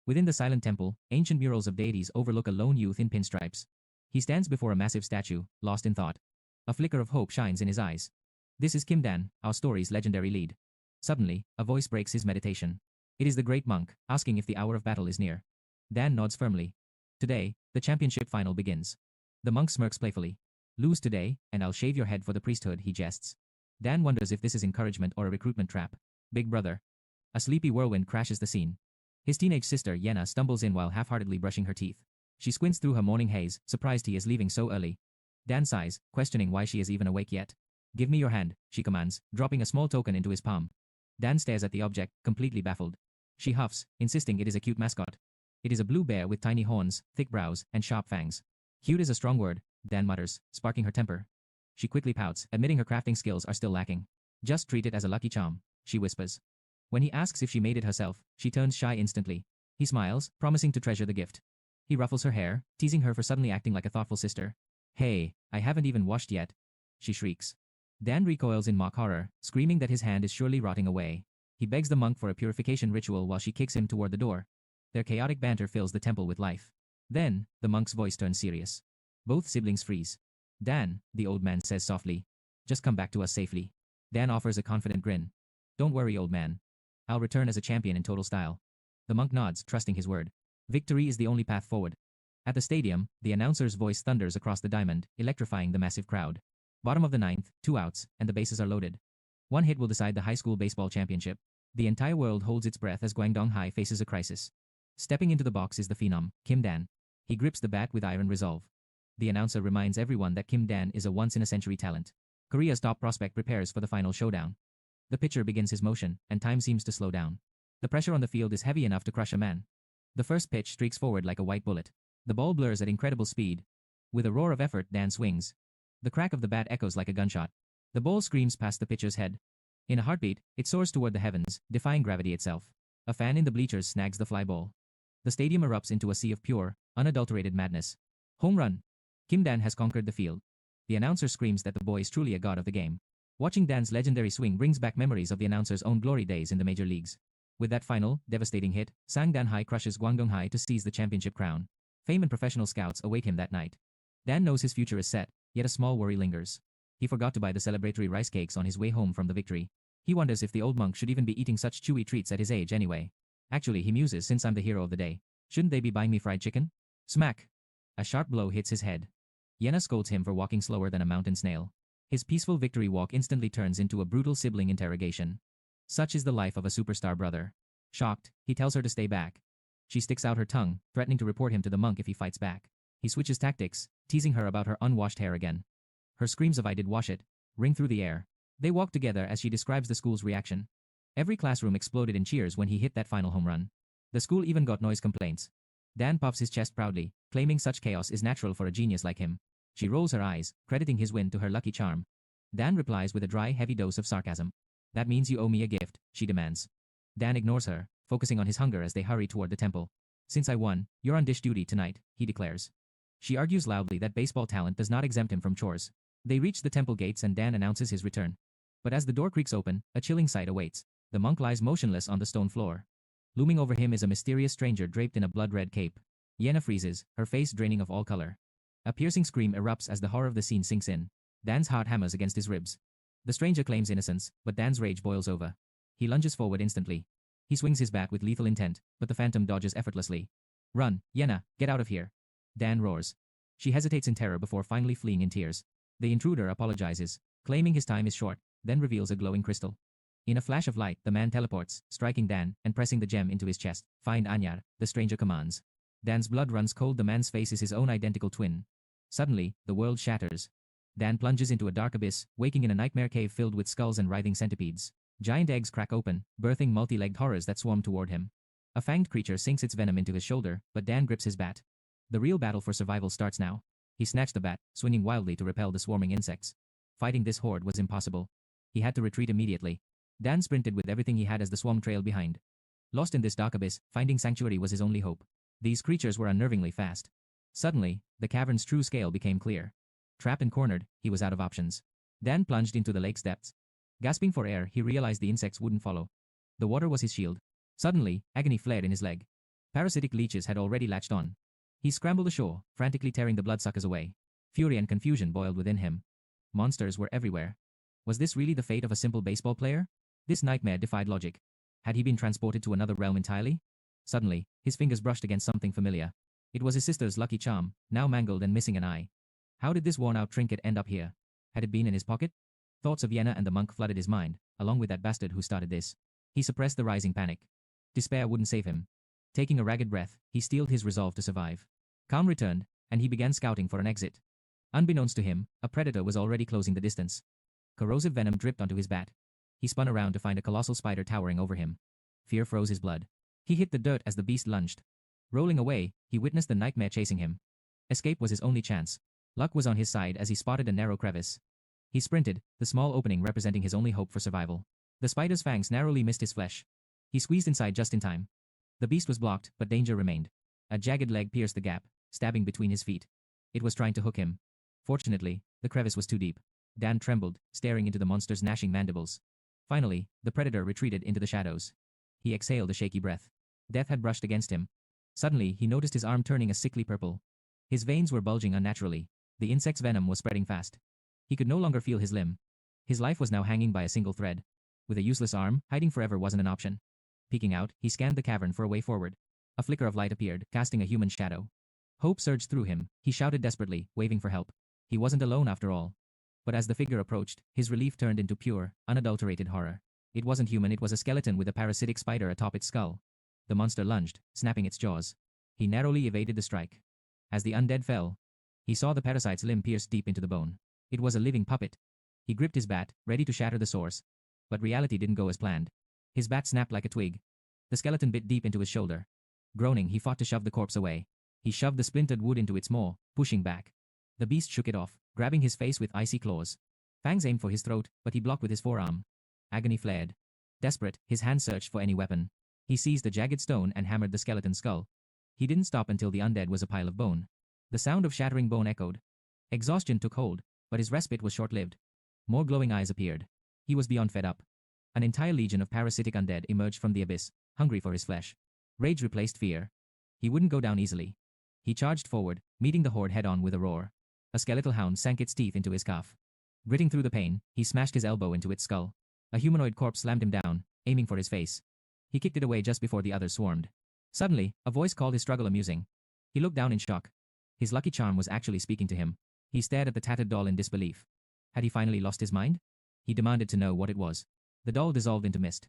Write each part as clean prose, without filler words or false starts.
Within the silent temple, ancient murals of deities overlook a lone youth in pinstripes. He stands before a massive statue, lost in thought. A flicker of hope shines in his eyes. This is Kim Dan, our story's legendary lead. Suddenly, a voice breaks his meditation. It is the great monk, asking if the hour of battle is near. Dan nods firmly. Today, the championship final begins. The monk smirks playfully. Lose today, and I'll shave your head for the priesthood, he jests. Dan wonders if this is encouragement or a recruitment trap. Big brother. A sleepy whirlwind crashes the scene. His teenage sister, Yenna, stumbles in while half-heartedly brushing her teeth. She squints through her morning haze, surprised he is leaving so early. Dan sighs, questioning why she is even awake yet. Give me your hand, she commands, dropping a small token into his palm. Dan stares at the object, completely baffled. She huffs, insisting it is a cute mascot. It is a blue bear with tiny horns, thick brows, and sharp fangs. Cute is a strong word, Dan mutters, sparking her temper. She quickly pouts, admitting her crafting skills are still lacking. Just treat it as a lucky charm, she whispers. When he asks if she made it herself, she turns shy instantly. He smiles, promising to treasure the gift. He ruffles her hair, teasing her for suddenly acting like a thoughtful sister. Hey, I haven't even washed yet, she shrieks. Dan recoils in mock horror, screaming that his hand is surely rotting away. He begs the monk for a purification ritual while she kicks him toward the door. Their chaotic banter fills the temple with life. Then, the monk's voice turns serious. Both siblings freeze. Dan, the old man says softly. Just come back to us safely. Dan offers a confident grin. Don't worry, old man. I'll return as a champion in total style. The monk nods, trusting his word. Victory is the only path forward. At the stadium, the announcer's voice thunders across the diamond, electrifying the massive crowd. Bottom of the ninth, 2 outs, and the bases are loaded. One hit will decide the high school baseball championship. The entire world holds its breath as Guangdong High faces a crisis. Stepping into the box is the phenom, Kim Dan. He grips the bat with iron resolve. The announcer reminds everyone that Kim Dan is a once-in-a-century talent. Korea's top prospect prepares for the final showdown. The pitcher begins his motion, and time seems to slow down. The pressure on the field is heavy enough to crush a man. The first pitch streaks forward like a white bullet. The ball blurs at incredible speed. With a roar of effort, Dan swings. The crack of the bat echoes like a gunshot. The ball screams past the pitcher's head. In a heartbeat, it soars toward the heavens, defying gravity itself. A fan in the bleachers snags the fly ball. The stadium erupts into a sea of pure, unadulterated madness. Home run! Kim Dan has conquered the field. The announcer screams that the boy is truly a god of the game. Watching Dan's legendary swing brings back memories of the announcer's own glory days in the major leagues. With that final, devastating hit, Sangdan High crushes Guangdong High to seize the championship crown. Fame and professional scouts await him that night. Dan knows his future is set, yet a small worry lingers. He forgot to buy the celebratory rice cakes on his way home from the victory. He wonders if the old monk should even be eating such chewy treats at his age anyway. Actually, he muses, since I'm the hero of the day, shouldn't they be buying me fried chicken? Smack! A sharp blow hits his head. Yenna scolds him for walking slower than a mountain snail. His peaceful victory walk instantly turns into a brutal sibling interrogation. Such is the life of a superstar brother. Shocked, he tells her to stay back. She sticks out her tongue, threatening to report him to the monk if he fights back. He switches tactics, teasing her about her unwashed hair again. Her screams of "I did wash it" ring through the air. They walk together as she describes the school's reaction. Every classroom exploded in cheers when he hit that final home run. The school even got noise complaints. Dan puffs his chest proudly, claiming such chaos is natural for a genius like him. She rolls her eyes, crediting his win to her lucky charm. Dan replies with a dry, heavy dose of sarcasm. That means you owe me a gift, she demands. Dan ignores her, focusing on his hunger as they hurry toward the temple. Since I won, you're on dish duty tonight, he declares. She argues loudly that baseball talent does not exempt him from chores. They reach the temple gates and Dan announces his return. But as the door creaks open, a chilling sight awaits. The monk lies motionless on the stone floor. Looming over him is a mysterious stranger draped in a blood-red cape. Yenna freezes, her face draining of all color. A piercing scream erupts as the horror of the scene sinks in. Dan's heart hammers against his ribs. The stranger claims innocence, but Dan's rage boils over. He lunges forward instantly. He swings his bat with lethal intent, but the phantom dodges effortlessly. Run, Yenna, get out of here. Dan roars. She hesitates in terror before finally fleeing in tears. The intruder apologizes, claiming his time is short, then reveals a glowing crystal. In a flash of light, the man teleports, striking Dan, and pressing the gem into his chest. Find Anyar, the stranger commands. Dan's blood runs cold. The man's face is his own identical twin. Suddenly, the world shatters. Dan plunges into a dark abyss, waking in a nightmare cave filled with skulls and writhing centipedes. Giant eggs crack open, birthing multi-legged horrors that swarm toward him. A fanged creature sinks its venom into his shoulder, but Dan grips his bat. The real battle for survival starts now. He snatched the bat, swinging wildly to repel the swarming insects. Fighting this horde was impossible. He had to retreat immediately. Dan sprinted with everything he had as the swarm trailed behind. Lost in this dark abyss, finding sanctuary was his only hope. These creatures were unnervingly fast. Suddenly, the cavern's true scale became clear. Trapped and cornered, he was out of options. Dan plunged into the lake's depths. Gasping for air, he realized the insects wouldn't follow. The water was his shield. Suddenly, agony flared in his leg. Parasitic leeches had already latched on. He scrambled ashore, frantically tearing the bloodsuckers away. Fury and confusion boiled within him. Monsters were everywhere. Was this really the fate of a simple baseball player? This nightmare defied logic. Had he been transported to another realm entirely? Suddenly, his fingers brushed against something familiar. It was his sister's lucky charm, now mangled and missing an eye. How did this worn-out trinket end up here? Had it been in his pocket? Thoughts of Yenna and the monk flooded his mind, along with that bastard who started this. He suppressed the rising panic. Despair wouldn't save him. Taking a ragged breath, he steeled his resolve to survive. Calm returned, and he began scouting for an exit. Unbeknownst to him, a predator was already closing the distance. Corrosive venom dripped onto his bat. He spun around to find a colossal spider towering over him. Fear froze his blood. He hit the dirt as the beast lunged. Rolling away, he witnessed the nightmare chasing him. Escape was his only chance. Luck was on his side as he spotted a narrow crevice. He sprinted, the small opening representing his only hope for survival. The spider's fangs narrowly missed his flesh. He squeezed inside just in time. The beast was blocked, but danger remained. A jagged leg pierced the gap, stabbing between his feet. It was trying to hook him. Fortunately, the crevice was too deep. Dan trembled, staring into the monster's gnashing mandibles. Finally, the predator retreated into the shadows. He exhaled a shaky breath. Death had brushed against him. Suddenly, he noticed his arm turning a sickly purple. His veins were bulging unnaturally. The insect's venom was spreading fast. He could no longer feel his limb. His life was now hanging by a single thread. With a useless arm, hiding forever wasn't an option. Peeking out, he scanned the cavern for a way forward. A flicker of light appeared, casting a human shadow. Hope surged through him. He shouted desperately, waving for help. He wasn't alone after all. But as the figure approached, his relief turned into pure, unadulterated horror. It wasn't human, it was a skeleton with a parasitic spider atop its skull. The monster lunged, snapping its jaws. He narrowly evaded the strike. As the undead fell, he saw the parasite's limb pierced deep into the bone. It was a living puppet. He gripped his bat, ready to shatter the source. But reality didn't go as planned. His bat snapped like a twig. The skeleton bit deep into his shoulder. Groaning, he fought to shove the corpse away. He shoved the splintered wood into its maw, pushing back. The beast shook it off, grabbing his face with icy claws. Fangs aimed for his throat, but he blocked with his forearm. Agony flared. Desperate, his hand searched for any weapon. He seized a jagged stone and hammered the skeleton's skull. He didn't stop until the undead was a pile of bone. The sound of shattering bone echoed. Exhaustion took hold, but his respite was short-lived. More glowing eyes appeared. He was beyond fed up. An entire legion of parasitic undead emerged from the abyss, hungry for his flesh. Rage replaced fear. He wouldn't go down easily. He charged forward, meeting the horde head-on with a roar. A skeletal hound sank its teeth into his calf. Gritting through the pain, he smashed his elbow into its skull. A humanoid corpse slammed him down, aiming for his face. He kicked it away just before the others swarmed. Suddenly, a voice called his struggle amusing. He looked down in shock. His lucky charm was actually speaking to him. He stared at the tattered doll in disbelief. Had he finally lost his mind? He demanded to know what it was. The doll dissolved into mist.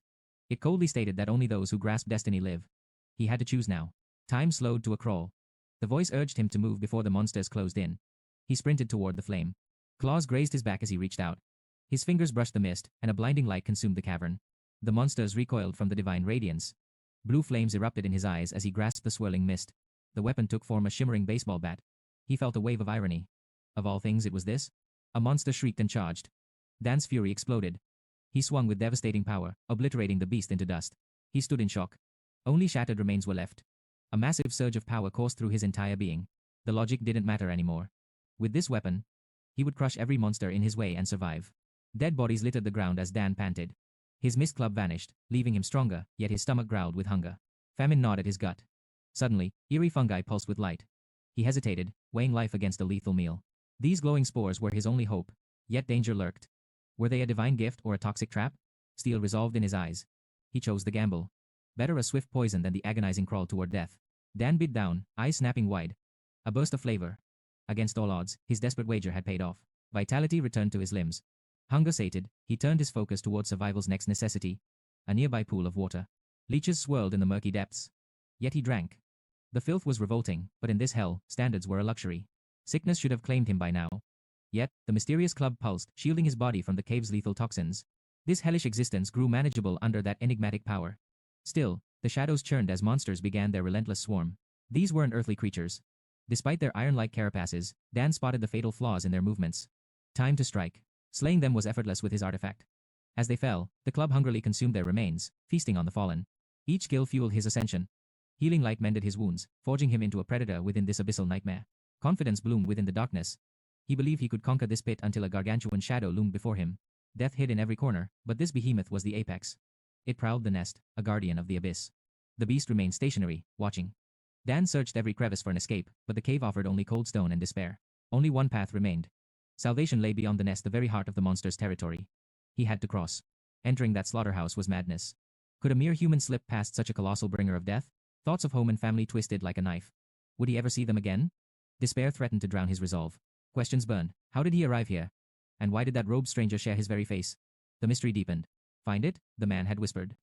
It coldly stated that only those who grasp destiny live. He had to choose now. Time slowed to a crawl. The voice urged him to move before the monsters closed in. He sprinted toward the flame. Claws grazed his back as he reached out. His fingers brushed the mist, and a blinding light consumed the cavern. The monsters recoiled from the divine radiance. Blue flames erupted in his eyes as he grasped the swirling mist. The weapon took form a shimmering baseball bat. He felt a wave of irony. Of all things, it was this? A monster shrieked and charged. Dan's fury exploded. He swung with devastating power, obliterating the beast into dust. He stood in shock. Only shattered remains were left. A massive surge of power coursed through his entire being. The logic didn't matter anymore. With this weapon, he would crush every monster in his way and survive. Dead bodies littered the ground as Dan panted. His mist club vanished, leaving him stronger, yet his stomach growled with hunger. Famine gnawed at his gut. Suddenly, eerie fungi pulsed with light. He hesitated, weighing life against a lethal meal. These glowing spores were his only hope, yet danger lurked. Were they a divine gift or a toxic trap? Steel resolved in his eyes. He chose the gamble. Better a swift poison than the agonizing crawl toward death. Dan bit down, eyes snapping wide. A burst of flavor. Against all odds, his desperate wager had paid off. Vitality returned to his limbs. Hunger sated, he turned his focus toward survival's next necessity. A nearby pool of water. Leeches swirled in the murky depths. Yet he drank. The filth was revolting, but in this hell, standards were a luxury. Sickness should have claimed him by now. Yet, the mysterious club pulsed, shielding his body from the cave's lethal toxins. This hellish existence grew manageable under that enigmatic power. Still, the shadows churned as monsters began their relentless swarm. These weren't earthly creatures. Despite their iron-like carapaces, Dan spotted the fatal flaws in their movements. Time to strike. Slaying them was effortless with his artifact. As they fell, the club hungrily consumed their remains, feasting on the fallen. Each kill fueled his ascension. Healing light mended his wounds, forging him into a predator within this abyssal nightmare. Confidence bloomed within the darkness. He believed he could conquer this pit until a gargantuan shadow loomed before him. Death hid in every corner, but this behemoth was the apex. It prowled the nest, a guardian of the abyss. The beast remained stationary, watching. Dan searched every crevice for an escape, but the cave offered only cold stone and despair. Only one path remained. Salvation lay beyond the nest, the very heart of the monster's territory. He had to cross. Entering that slaughterhouse was madness. Could a mere human slip past such a colossal bringer of death? Thoughts of home and family twisted like a knife. Would he ever see them again? Despair threatened to drown his resolve. Questions burned. How did he arrive here? And why did that robed stranger share his very face? The mystery deepened. Find it? The man had whispered.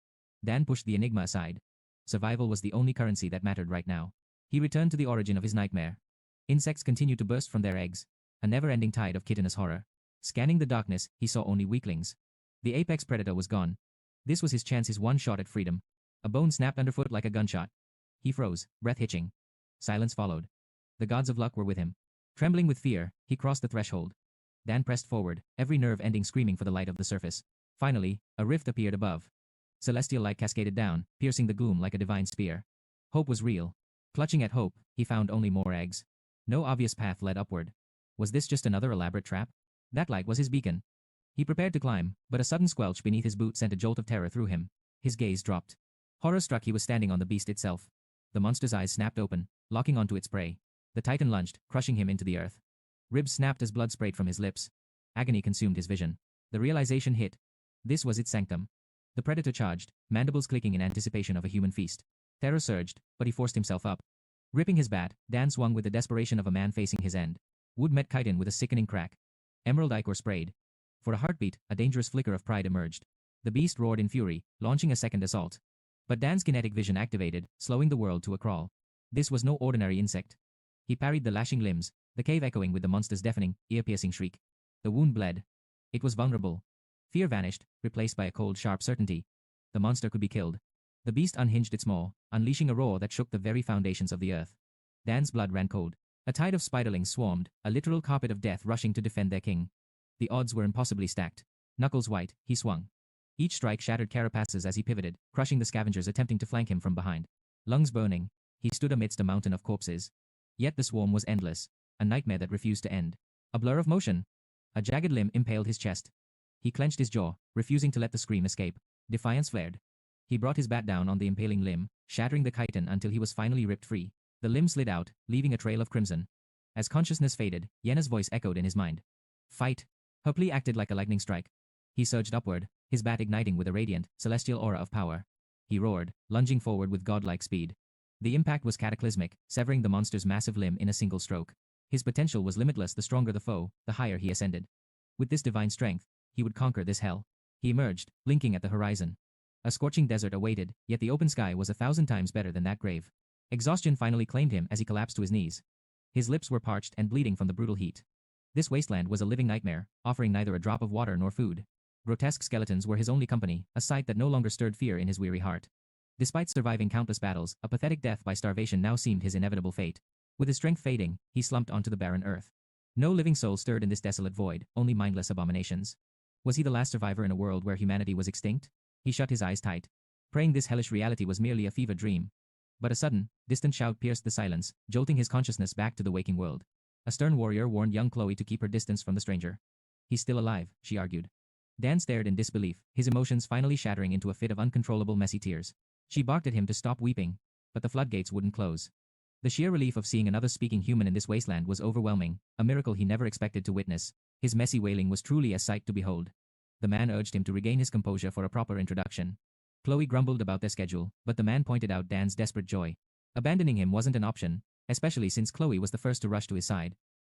Dan pushed the enigma aside. Survival was the only currency that mattered right now. He returned to the origin of his nightmare. Insects continued to burst from their eggs. A never-ending tide of chitinous horror. Scanning the darkness, he saw only weaklings. The apex predator was gone. This was his chance, his one shot at freedom. A bone snapped underfoot like a gunshot. He froze, breath hitching. Silence followed. The gods of luck were with him. Trembling with fear, he crossed the threshold. Dan pressed forward, every nerve ending screaming for the light of the surface. Finally, a rift appeared above. Celestial light cascaded down, piercing the gloom like a divine spear. Hope was real. Clutching at hope, he found only more eggs. No obvious path led upward. Was this just another elaborate trap? That light was his beacon. He prepared to climb, but a sudden squelch beneath his boot sent a jolt of terror through him. His gaze dropped. Horror-struck, he was standing on the beast itself. The monster's eyes snapped open, locking onto its prey. The titan lunged, crushing him into the earth. Ribs snapped as blood sprayed from his lips. Agony consumed his vision. The realization hit. This was its sanctum. The predator charged, mandibles clicking in anticipation of a human feast. Terror surged, but he forced himself up. Gripping his bat, Dan swung with the desperation of a man facing his end. Wood met chitin with a sickening crack. Emerald ichor sprayed. For a heartbeat, a dangerous flicker of pride emerged. The beast roared in fury, launching a second assault. But Dan's kinetic vision activated, slowing the world to a crawl. This was no ordinary insect. He parried the lashing limbs, the cave echoing with the monster's deafening, ear-piercing shriek. The wound bled. It was vulnerable. Fear vanished, replaced by a cold, sharp certainty. The monster could be killed. The beast unhinged its maw, unleashing a roar that shook the very foundations of the earth. Dan's blood ran cold. A tide of spiderlings swarmed, a literal carpet of death rushing to defend their king. The odds were impossibly stacked. Knuckles white, he swung. Each strike shattered carapaces as he pivoted, crushing the scavengers attempting to flank him from behind. Lungs burning, he stood amidst a mountain of corpses. Yet the swarm was endless, a nightmare that refused to end. A blur of motion. A jagged limb impaled his chest. He clenched his jaw, refusing to let the scream escape. Defiance flared. He brought his bat down on the impaling limb, shattering the chitin until he was finally ripped free. The limb slid out, leaving a trail of crimson. As consciousness faded, Yenna's voice echoed in his mind. Fight! Her plea acted like a lightning strike. He surged upward, his bat igniting with a radiant, celestial aura of power. He roared, lunging forward with godlike speed. The impact was cataclysmic, severing the monster's massive limb in a single stroke. His potential was limitless. The stronger the foe, the higher he ascended. With this divine strength, he would conquer this hell. He emerged, blinking at the horizon. A scorching desert awaited, yet the open sky was 1,000 times better than that grave. Exhaustion finally claimed him as he collapsed to his knees. His lips were parched and bleeding from the brutal heat. This wasteland was a living nightmare, offering neither a drop of water nor food. Grotesque skeletons were his only company, a sight that no longer stirred fear in his weary heart. Despite surviving countless battles, a pathetic death by starvation now seemed his inevitable fate. With his strength fading, he slumped onto the barren earth. No living soul stirred in this desolate void, only mindless abominations. Was he the last survivor in a world where humanity was extinct? He shut his eyes tight, praying this hellish reality was merely a fever dream. But a sudden, distant shout pierced the silence, jolting his consciousness back to the waking world. A stern warrior warned young Chloe to keep her distance from the stranger. He's still alive, she argued. Dan stared in disbelief, his emotions finally shattering into a fit of uncontrollable messy tears. She barked at him to stop weeping, but the floodgates wouldn't close. The sheer relief of seeing another speaking human in this wasteland was overwhelming, a miracle he never expected to witness. His messy wailing was truly a sight to behold. The man urged him to regain his composure for a proper introduction. Chloe grumbled about their schedule, but the man pointed out Dan's desperate joy. Abandoning him wasn't an option, especially since Chloe was the first to rush to his side.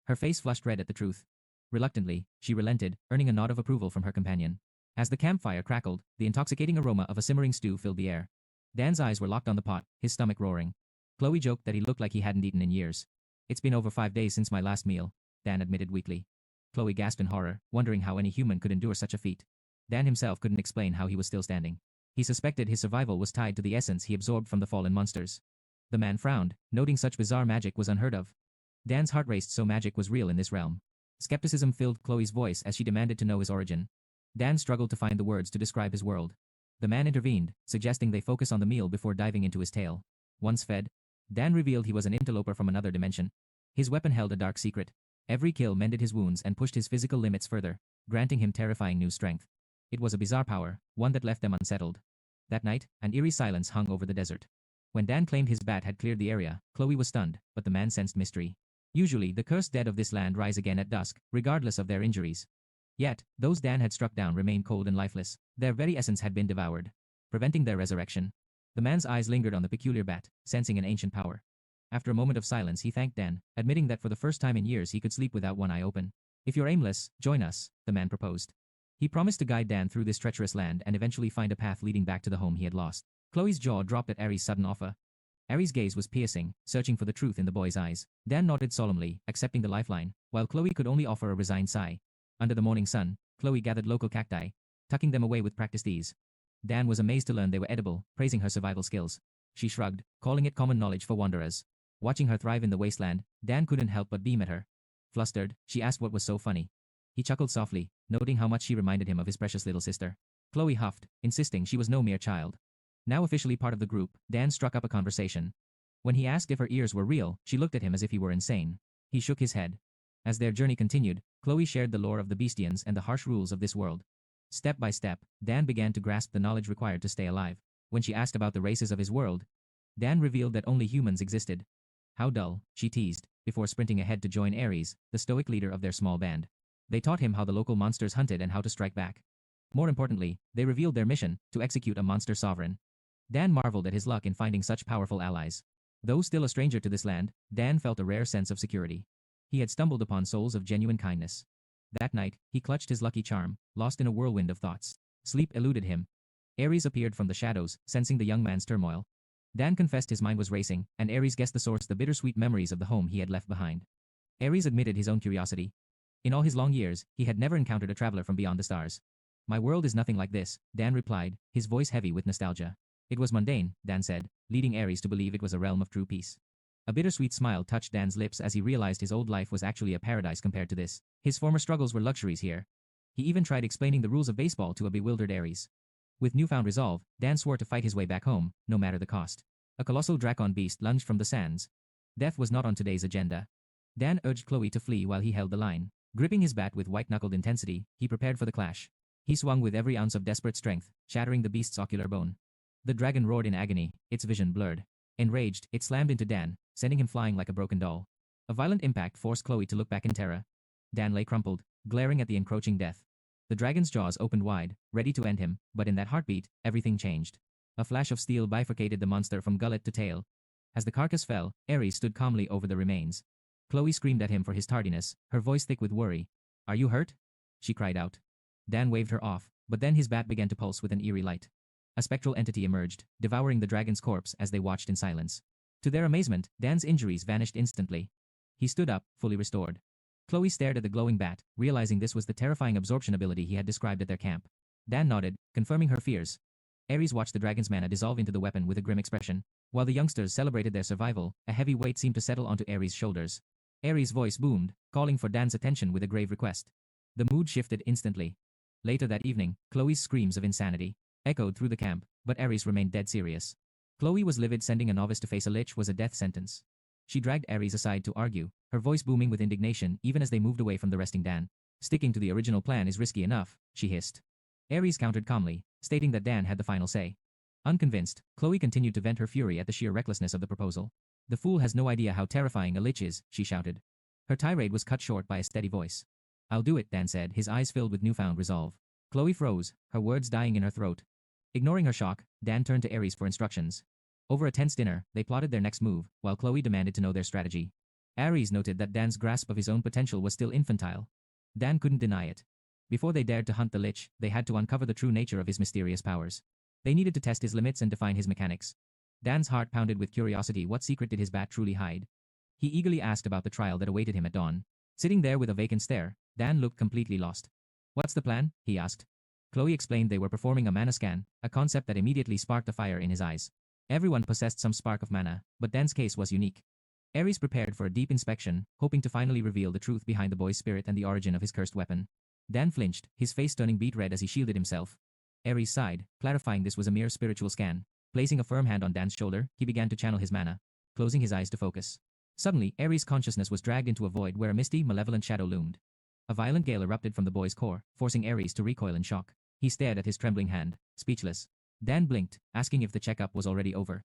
Her face flushed red at the truth. Reluctantly, she relented, earning a nod of approval from her companion. As the campfire crackled, the intoxicating aroma of a simmering stew filled the air. Dan's eyes were locked on the pot, his stomach roaring. Chloe joked that he looked like he hadn't eaten in years. It's been over 5 days since my last meal, Dan admitted weakly. Chloe gasped in horror, wondering how any human could endure such a feat. Dan himself couldn't explain how he was still standing. He suspected his survival was tied to the essence he absorbed from the fallen monsters. The man frowned, noting such bizarre magic was unheard of. Dan's heart raced, so magic was real in this realm. Skepticism filled Chloe's voice as she demanded to know his origin. Dan struggled to find the words to describe his world. The man intervened, suggesting they focus on the meal before diving into his tale. Once fed, Dan revealed he was an interloper from another dimension. His weapon held a dark secret. Every kill mended his wounds and pushed his physical limits further, granting him terrifying new strength. It was a bizarre power, one that left them unsettled. That night, an eerie silence hung over the desert. When Dan claimed his bat had cleared the area, Chloe was stunned, but the man sensed mystery. Usually, the cursed dead of this land rise again at dusk, regardless of their injuries. Yet, those Dan had struck down remained cold and lifeless. Their very essence had been devoured, preventing their resurrection. The man's eyes lingered on the peculiar bat, sensing an ancient power. After a moment of silence, he thanked Dan, admitting that for the first time in years he could sleep without one eye open. If you're aimless, join us, the man proposed. He promised to guide Dan through this treacherous land and eventually find a path leading back to the home he had lost. Chloe's jaw dropped at Aries' sudden offer. Aries' gaze was piercing, searching for the truth in the boy's eyes. Dan nodded solemnly, accepting the lifeline, while Chloe could only offer a resigned sigh. Under the morning sun, Chloe gathered local cacti, tucking them away with practiced ease. Dan was amazed to learn they were edible, praising her survival skills. She shrugged, calling it common knowledge for wanderers. Watching her thrive in the wasteland, Dan couldn't help but beam at her. Flustered, she asked what was so funny. He chuckled softly, noting how much she reminded him of his precious little sister. Chloe huffed, insisting she was no mere child. Now officially part of the group, Dan struck up a conversation. When he asked if her ears were real, she looked at him as if he were insane. He shook his head. As their journey continued, Chloe shared the lore of the bestians and the harsh rules of this world. Step by step, Dan began to grasp the knowledge required to stay alive. When she asked about the races of his world, Dan revealed that only humans existed. How dull, she teased, before sprinting ahead to join Aries, the stoic leader of their small band. They taught him how the local monsters hunted and how to strike back. More importantly, they revealed their mission, to execute a monster sovereign. Dan marveled at his luck in finding such powerful allies. Though still a stranger to this land, Dan felt a rare sense of security. He had stumbled upon souls of genuine kindness. That night, he clutched his lucky charm, lost in a whirlwind of thoughts. Sleep eluded him. Aries appeared from the shadows, sensing the young man's turmoil. Dan confessed his mind was racing, and Aries guessed the source, the bittersweet memories of the home he had left behind. Aries admitted his own curiosity. In all his long years, he had never encountered a traveler from beyond the stars. My world is nothing like this, Dan replied, his voice heavy with nostalgia. It was mundane, Dan said, leading Aries to believe it was a realm of true peace. A bittersweet smile touched Dan's lips as he realized his old life was actually a paradise compared to this. His former struggles were luxuries here. He even tried explaining the rules of baseball to a bewildered Aries. With newfound resolve, Dan swore to fight his way back home, no matter the cost. A colossal dracon beast lunged from the sands. Death was not on today's agenda. Dan urged Chloe to flee while he held the line. Gripping his bat with white-knuckled intensity, he prepared for the clash. He swung with every ounce of desperate strength, shattering the beast's ocular bone. The dragon roared in agony, its vision blurred. Enraged, it slammed into Dan, sending him flying like a broken doll. A violent impact forced Chloe to look back in terror. Dan lay crumpled, glaring at the encroaching death. The dragon's jaws opened wide, ready to end him, but in that heartbeat, everything changed. A flash of steel bifurcated the monster from gullet to tail. As the carcass fell, Aries stood calmly over the remains. Chloe screamed at him for his tardiness, her voice thick with worry. Are you hurt? She cried out. Dan waved her off, but then his bat began to pulse with an eerie light. A spectral entity emerged, devouring the dragon's corpse as they watched in silence. To their amazement, Dan's injuries vanished instantly. He stood up, fully restored. Chloe stared at the glowing bat, realizing this was the terrifying absorption ability he had described at their camp. Dan nodded, confirming her fears. Aries watched the dragon's mana dissolve into the weapon with a grim expression. While the youngsters celebrated their survival, a heavy weight seemed to settle onto Aries' shoulders. Aries' voice boomed, calling for Dan's attention with a grave request. The mood shifted instantly. Later that evening, Chloe's screams of insanity echoed through the camp, but Aries remained dead serious. Chloe was livid. Sending a novice to face a lich was a death sentence. She dragged Aries aside to argue, her voice booming with indignation even as they moved away from the resting Dan. Sticking to the original plan is risky enough, she hissed. Aries countered calmly, stating that Dan had the final say. Unconvinced, Chloe continued to vent her fury at the sheer recklessness of the proposal. The fool has no idea how terrifying a lich is, she shouted. Her tirade was cut short by a steady voice. I'll do it, Dan said, his eyes filled with newfound resolve. Chloe froze, her words dying in her throat. Ignoring her shock, Dan turned to Aries for instructions. Over a tense dinner, they plotted their next move, while Chloe demanded to know their strategy. Aries noted that Dan's grasp of his own potential was still infantile. Dan couldn't deny it. Before they dared to hunt the lich, they had to uncover the true nature of his mysterious powers. They needed to test his limits and define his mechanics. Dan's heart pounded with curiosity. What secret did his bat truly hide? He eagerly asked about the trial that awaited him at dawn. Sitting there with a vacant stare, Dan looked completely lost. What's the plan? He asked. Chloe explained they were performing a mana scan, a concept that immediately sparked a fire in his eyes. Everyone possessed some spark of mana, but Dan's case was unique. Aries prepared for a deep inspection, hoping to finally reveal the truth behind the boy's spirit and the origin of his cursed weapon. Dan flinched, his face turning beet red as he shielded himself. Aries sighed, clarifying this was a mere spiritual scan. Placing a firm hand on Dan's shoulder, he began to channel his mana, closing his eyes to focus. Suddenly, Aries' consciousness was dragged into a void where a misty, malevolent shadow loomed. A violent gale erupted from the boy's core, forcing Aries to recoil in shock. He stared at his trembling hand, speechless. Dan blinked, asking if the checkup was already over.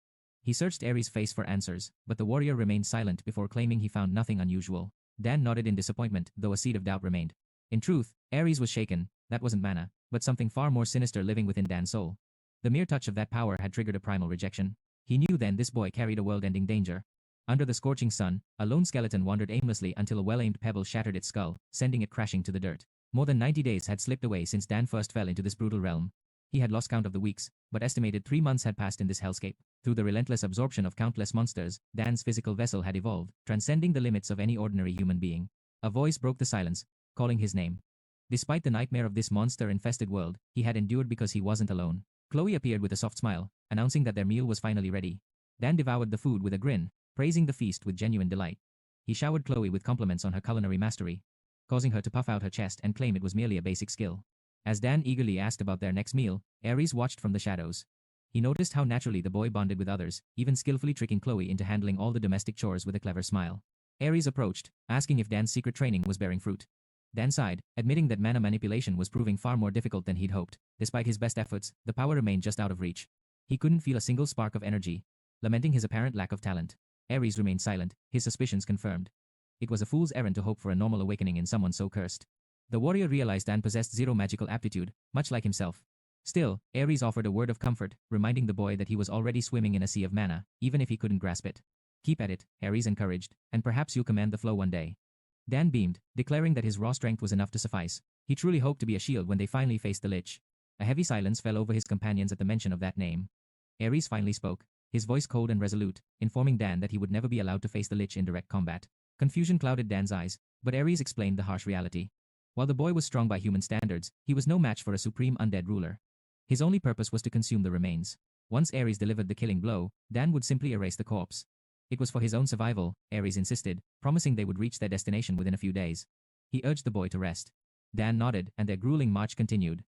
He searched Ares' face for answers, but the warrior remained silent before claiming he found nothing unusual. Dan nodded in disappointment, though a seed of doubt remained. In truth, Ares was shaken. That wasn't mana, but something far more sinister living within Dan's soul. The mere touch of that power had triggered a primal rejection. He knew then this boy carried a world-ending danger. Under the scorching sun, a lone skeleton wandered aimlessly until a well-aimed pebble shattered its skull, sending it crashing to the dirt. More than 90 days had slipped away since Dan first fell into this brutal realm. He had lost count of the weeks, but estimated 3 months had passed in this hellscape. Through the relentless absorption of countless monsters, Dan's physical vessel had evolved, transcending the limits of any ordinary human being. A voice broke the silence, calling his name. Despite the nightmare of this monster-infested world, he had endured because he wasn't alone. Chloe appeared with a soft smile, announcing that their meal was finally ready. Dan devoured the food with a grin, praising the feast with genuine delight. He showered Chloe with compliments on her culinary mastery, causing her to puff out her chest and claim it was merely a basic skill. As Dan eagerly asked about their next meal, Ares watched from the shadows. He noticed how naturally the boy bonded with others, even skillfully tricking Chloe into handling all the domestic chores with a clever smile. Ares approached, asking if Dan's secret training was bearing fruit. Dan sighed, admitting that mana manipulation was proving far more difficult than he'd hoped. Despite his best efforts, the power remained just out of reach. He couldn't feel a single spark of energy, lamenting his apparent lack of talent. Ares remained silent, his suspicions confirmed. It was a fool's errand to hope for a normal awakening in someone so cursed. The warrior realized Dan possessed zero magical aptitude, much like himself. Still, Ares offered a word of comfort, reminding the boy that he was already swimming in a sea of mana, even if he couldn't grasp it. Keep at it, Ares encouraged, and perhaps you'll command the flow one day. Dan beamed, declaring that his raw strength was enough to suffice. He truly hoped to be a shield when they finally faced the Lich. A heavy silence fell over his companions at the mention of that name. Ares finally spoke, his voice cold and resolute, informing Dan that he would never be allowed to face the Lich in direct combat. Confusion clouded Dan's eyes, but Ares explained the harsh reality. While the boy was strong by human standards, he was no match for a supreme undead ruler. His only purpose was to consume the remains. Once Ares delivered the killing blow, Dan would simply erase the corpse. It was for his own survival, Ares insisted, promising they would reach their destination within a few days. He urged the boy to rest. Dan nodded, and their grueling march continued.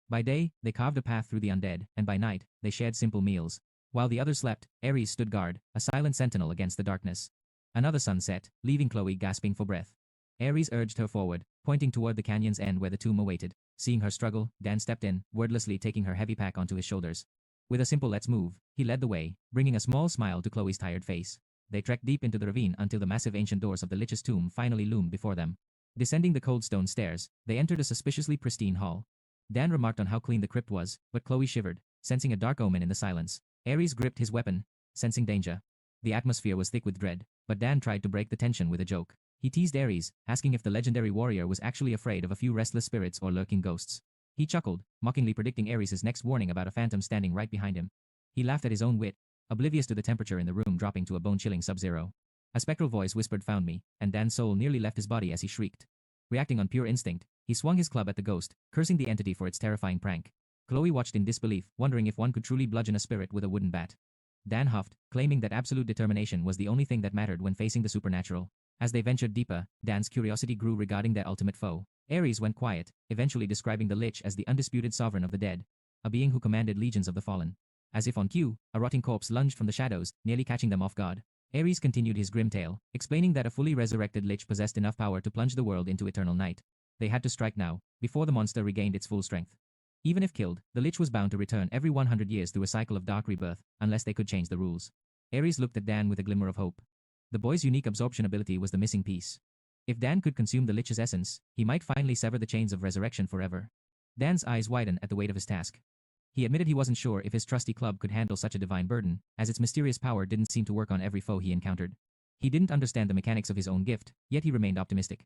By day, they carved a path through the undead, and by night, they shared simple meals. While the others slept, Ares stood guard, a silent sentinel against the darkness. Another sun set, leaving Chloe gasping for breath. Ares urged her forward, pointing toward the canyon's end where the tomb awaited. Seeing her struggle, Dan stepped in, wordlessly taking her heavy pack onto his shoulders. With a simple "let's move," he led the way, bringing a small smile to Chloe's tired face. They trekked deep into the ravine until the massive ancient doors of the Lich's tomb finally loomed before them. Descending the cold stone stairs, they entered a suspiciously pristine hall. Dan remarked on how clean the crypt was, but Chloe shivered, sensing a dark omen in the silence. Ares gripped his weapon, sensing danger. The atmosphere was thick with dread, but Dan tried to break the tension with a joke. He teased Ares, asking if the legendary warrior was actually afraid of a few restless spirits or lurking ghosts. He chuckled, mockingly predicting Ares' next warning about a phantom standing right behind him. He laughed at his own wit, oblivious to the temperature in the room dropping to a bone-chilling sub-zero. A spectral voice whispered "found me," and Dan's soul nearly left his body as he shrieked. Reacting on pure instinct, he swung his club at the ghost, cursing the entity for its terrifying prank. Chloe watched in disbelief, wondering if one could truly bludgeon a spirit with a wooden bat. Dan huffed, claiming that absolute determination was the only thing that mattered when facing the supernatural. As they ventured deeper, Dan's curiosity grew regarding their ultimate foe. Ares went quiet, eventually describing the Lich as the undisputed sovereign of the dead, a being who commanded legions of the fallen. As if on cue, a rotting corpse lunged from the shadows, nearly catching them off guard. Ares continued his grim tale, explaining that a fully resurrected Lich possessed enough power to plunge the world into eternal night. They had to strike now, before the monster regained its full strength. Even if killed, the Lich was bound to return every 100 years through a cycle of dark rebirth, unless they could change the rules. Ares looked at Dan with a glimmer of hope. The boy's unique absorption ability was the missing piece. If Dan could consume the Lich's essence, he might finally sever the chains of resurrection forever. Dan's eyes widened at the weight of his task. He admitted he wasn't sure if his trusty club could handle such a divine burden, as its mysterious power didn't seem to work on every foe he encountered. He didn't understand the mechanics of his own gift, yet he remained optimistic.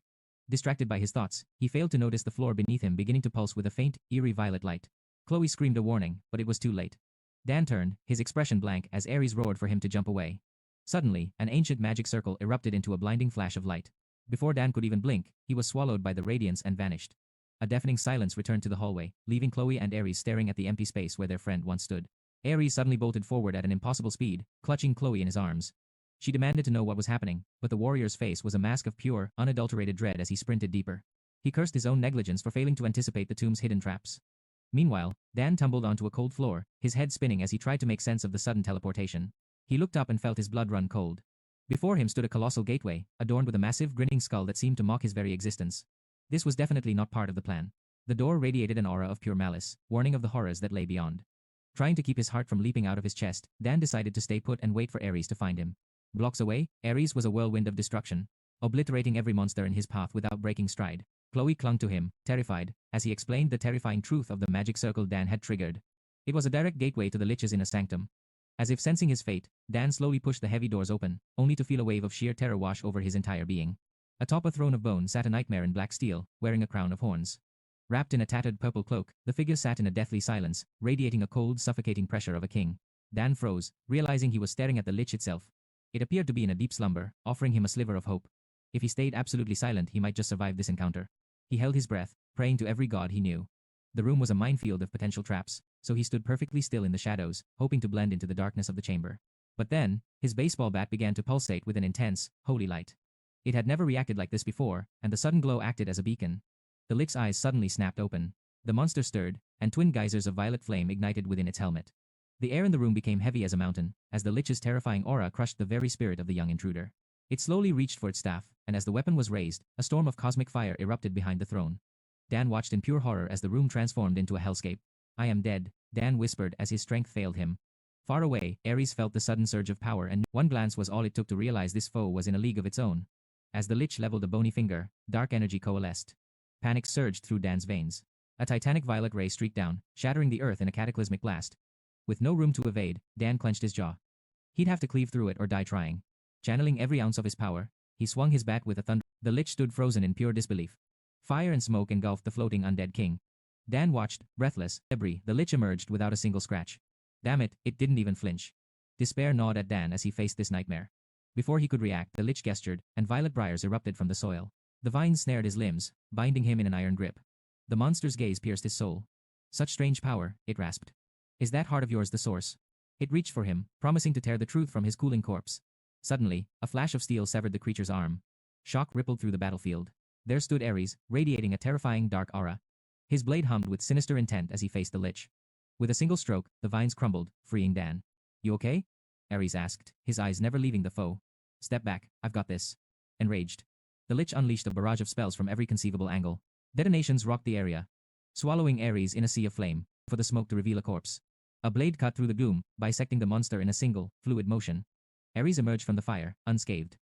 Distracted by his thoughts, he failed to notice the floor beneath him beginning to pulse with a faint, eerie violet light. Chloe screamed a warning, but it was too late. Dan turned, his expression blank as Ares roared for him to jump away. Suddenly, an ancient magic circle erupted into a blinding flash of light. Before Dan could even blink, he was swallowed by the radiance and vanished. A deafening silence returned to the hallway, leaving Chloe and Ares staring at the empty space where their friend once stood. Ares suddenly bolted forward at an impossible speed, clutching Chloe in his arms. She demanded to know what was happening, but the warrior's face was a mask of pure, unadulterated dread as he sprinted deeper. He cursed his own negligence for failing to anticipate the tomb's hidden traps. Meanwhile, Dan tumbled onto a cold floor, his head spinning as he tried to make sense of the sudden teleportation. He looked up and felt his blood run cold. Before him stood a colossal gateway, adorned with a massive grinning skull that seemed to mock his very existence. This was definitely not part of the plan. The door radiated an aura of pure malice, warning of the horrors that lay beyond. Trying to keep his heart from leaping out of his chest, Dan decided to stay put and wait for Ares to find him. Blocks away, Ares was a whirlwind of destruction, obliterating every monster in his path without breaking stride. Chloe clung to him, terrified, as he explained the terrifying truth of the magic circle Dan had triggered. It was a direct gateway to the Lich's inner sanctum. As if sensing his fate, Dan slowly pushed the heavy doors open, only to feel a wave of sheer terror wash over his entire being. Atop a throne of bone sat a nightmare in black steel, wearing a crown of horns. Wrapped in a tattered purple cloak, the figure sat in a deathly silence, radiating a cold, suffocating pressure of a king. Dan froze, realizing he was staring at the Lich itself. It appeared to be in a deep slumber, offering him a sliver of hope. If he stayed absolutely silent, he might just survive this encounter. He held his breath, praying to every god he knew. The room was a minefield of potential traps, so he stood perfectly still in the shadows, hoping to blend into the darkness of the chamber. But then, his baseball bat began to pulsate with an intense, holy light. It had never reacted like this before, and the sudden glow acted as a beacon. The Lich's eyes suddenly snapped open. The monster stirred, and twin geysers of violet flame ignited within its helmet. The air in the room became heavy as a mountain, as the Lich's terrifying aura crushed the very spirit of the young intruder. It slowly reached for its staff, and as the weapon was raised, a storm of cosmic fire erupted behind the throne. Dan watched in pure horror as the room transformed into a hellscape. "I am dead," Dan whispered as his strength failed him. Far away, Ares felt the sudden surge of power, and one glance was all it took to realize this foe was in a league of its own. As the Lich leveled a bony finger, dark energy coalesced. Panic surged through Dan's veins. A titanic violet ray streaked down, shattering the earth in a cataclysmic blast. With no room to evade, Dan clenched his jaw. He'd have to cleave through it or die trying. Channeling every ounce of his power, he swung his bat with a thunder. The Lich stood frozen in pure disbelief. Fire and smoke engulfed the floating undead king. Dan watched, breathless. Debris, the Lich emerged without a single scratch. Damn it, it didn't even flinch. Despair gnawed at Dan as he faced this nightmare. Before he could react, the Lich gestured, and violet briars erupted from the soil. The vines snared his limbs, binding him in an iron grip. The monster's gaze pierced his soul. "Such strange power," it rasped. "Is that heart of yours the source?" It reached for him, promising to tear the truth from his cooling corpse. Suddenly, a flash of steel severed the creature's arm. Shock rippled through the battlefield. There stood Ares, radiating a terrifying dark aura. His blade hummed with sinister intent as he faced the Lich. With a single stroke, the vines crumbled, freeing Dan. "You okay?" Ares asked, his eyes never leaving the foe. "Step back, I've got this." Enraged, the Lich unleashed a barrage of spells from every conceivable angle. Detonations rocked the area, swallowing Ares in a sea of flame, for the smoke to reveal a corpse. A blade cut through the gloom, bisecting the monster in a single, fluid motion. Ares emerged from the fire, unscathed.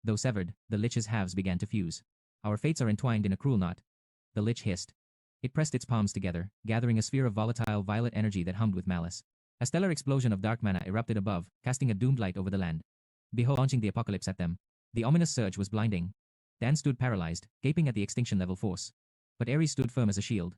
Though severed, the Lich's halves began to fuse. "Our fates are entwined in a cruel knot," the Lich hissed. It pressed its palms together, gathering a sphere of volatile violet energy that hummed with malice. A stellar explosion of dark mana erupted above, casting a doomed light over the land. Behold, launching the apocalypse at them. The ominous surge was blinding. Dan stood paralyzed, gaping at the extinction-level force. But Ares stood firm as a shield.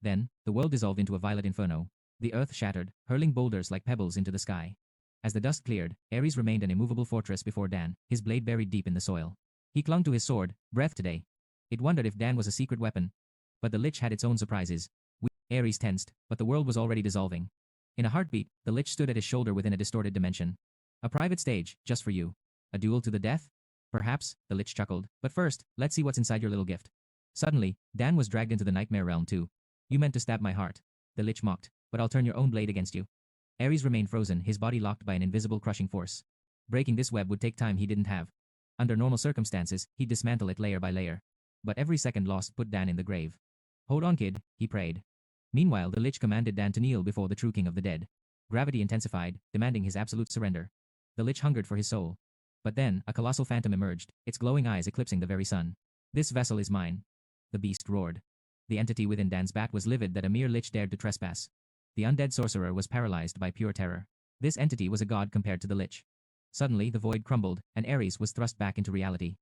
Then, the world dissolved into a violet inferno. The earth shattered, hurling boulders like pebbles into the sky. As the dust cleared, Ares remained an immovable fortress before Dan, his blade buried deep in the soil. He clung to his sword, breath today. It wondered if Dan was a secret weapon. But the Lich had its own surprises. Ares tensed, but the world was already dissolving. In a heartbeat, the Lich stood at his shoulder within a distorted dimension. "A private stage, just for you. A duel to the death?" "Perhaps," the Lich chuckled, "but first, let's see what's inside your little gift." Suddenly, Dan was dragged into the nightmare realm too. "You meant to stab my heart," the Lich mocked, "but I'll turn your own blade against you." Ares remained frozen, his body locked by an invisible crushing force. Breaking this web would take time he didn't have. Under normal circumstances, he'd dismantle it layer by layer. But every second lost put Dan in the grave. "Hold on, kid," he prayed. Meanwhile, the Lich commanded Dan to kneel before the true king of the dead. Gravity intensified, demanding his absolute surrender. The Lich hungered for his soul. But then, a colossal phantom emerged, its glowing eyes eclipsing the very sun. "This vessel is mine," the beast roared. The entity within Dan's bat was livid that a mere Lich dared to trespass. The undead sorcerer was paralyzed by pure terror. This entity was a god compared to the Lich. Suddenly, the void crumbled, and Ares was thrust back into reality.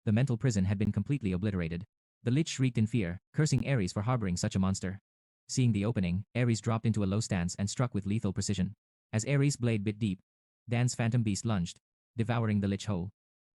The mental prison had been completely obliterated. The Lich shrieked in fear, cursing Ares for harboring such a monster. Seeing the opening, Ares dropped into a low stance and struck with lethal precision. As Ares' blade bit deep, Dan's phantom beast lunged, devouring the Lich whole.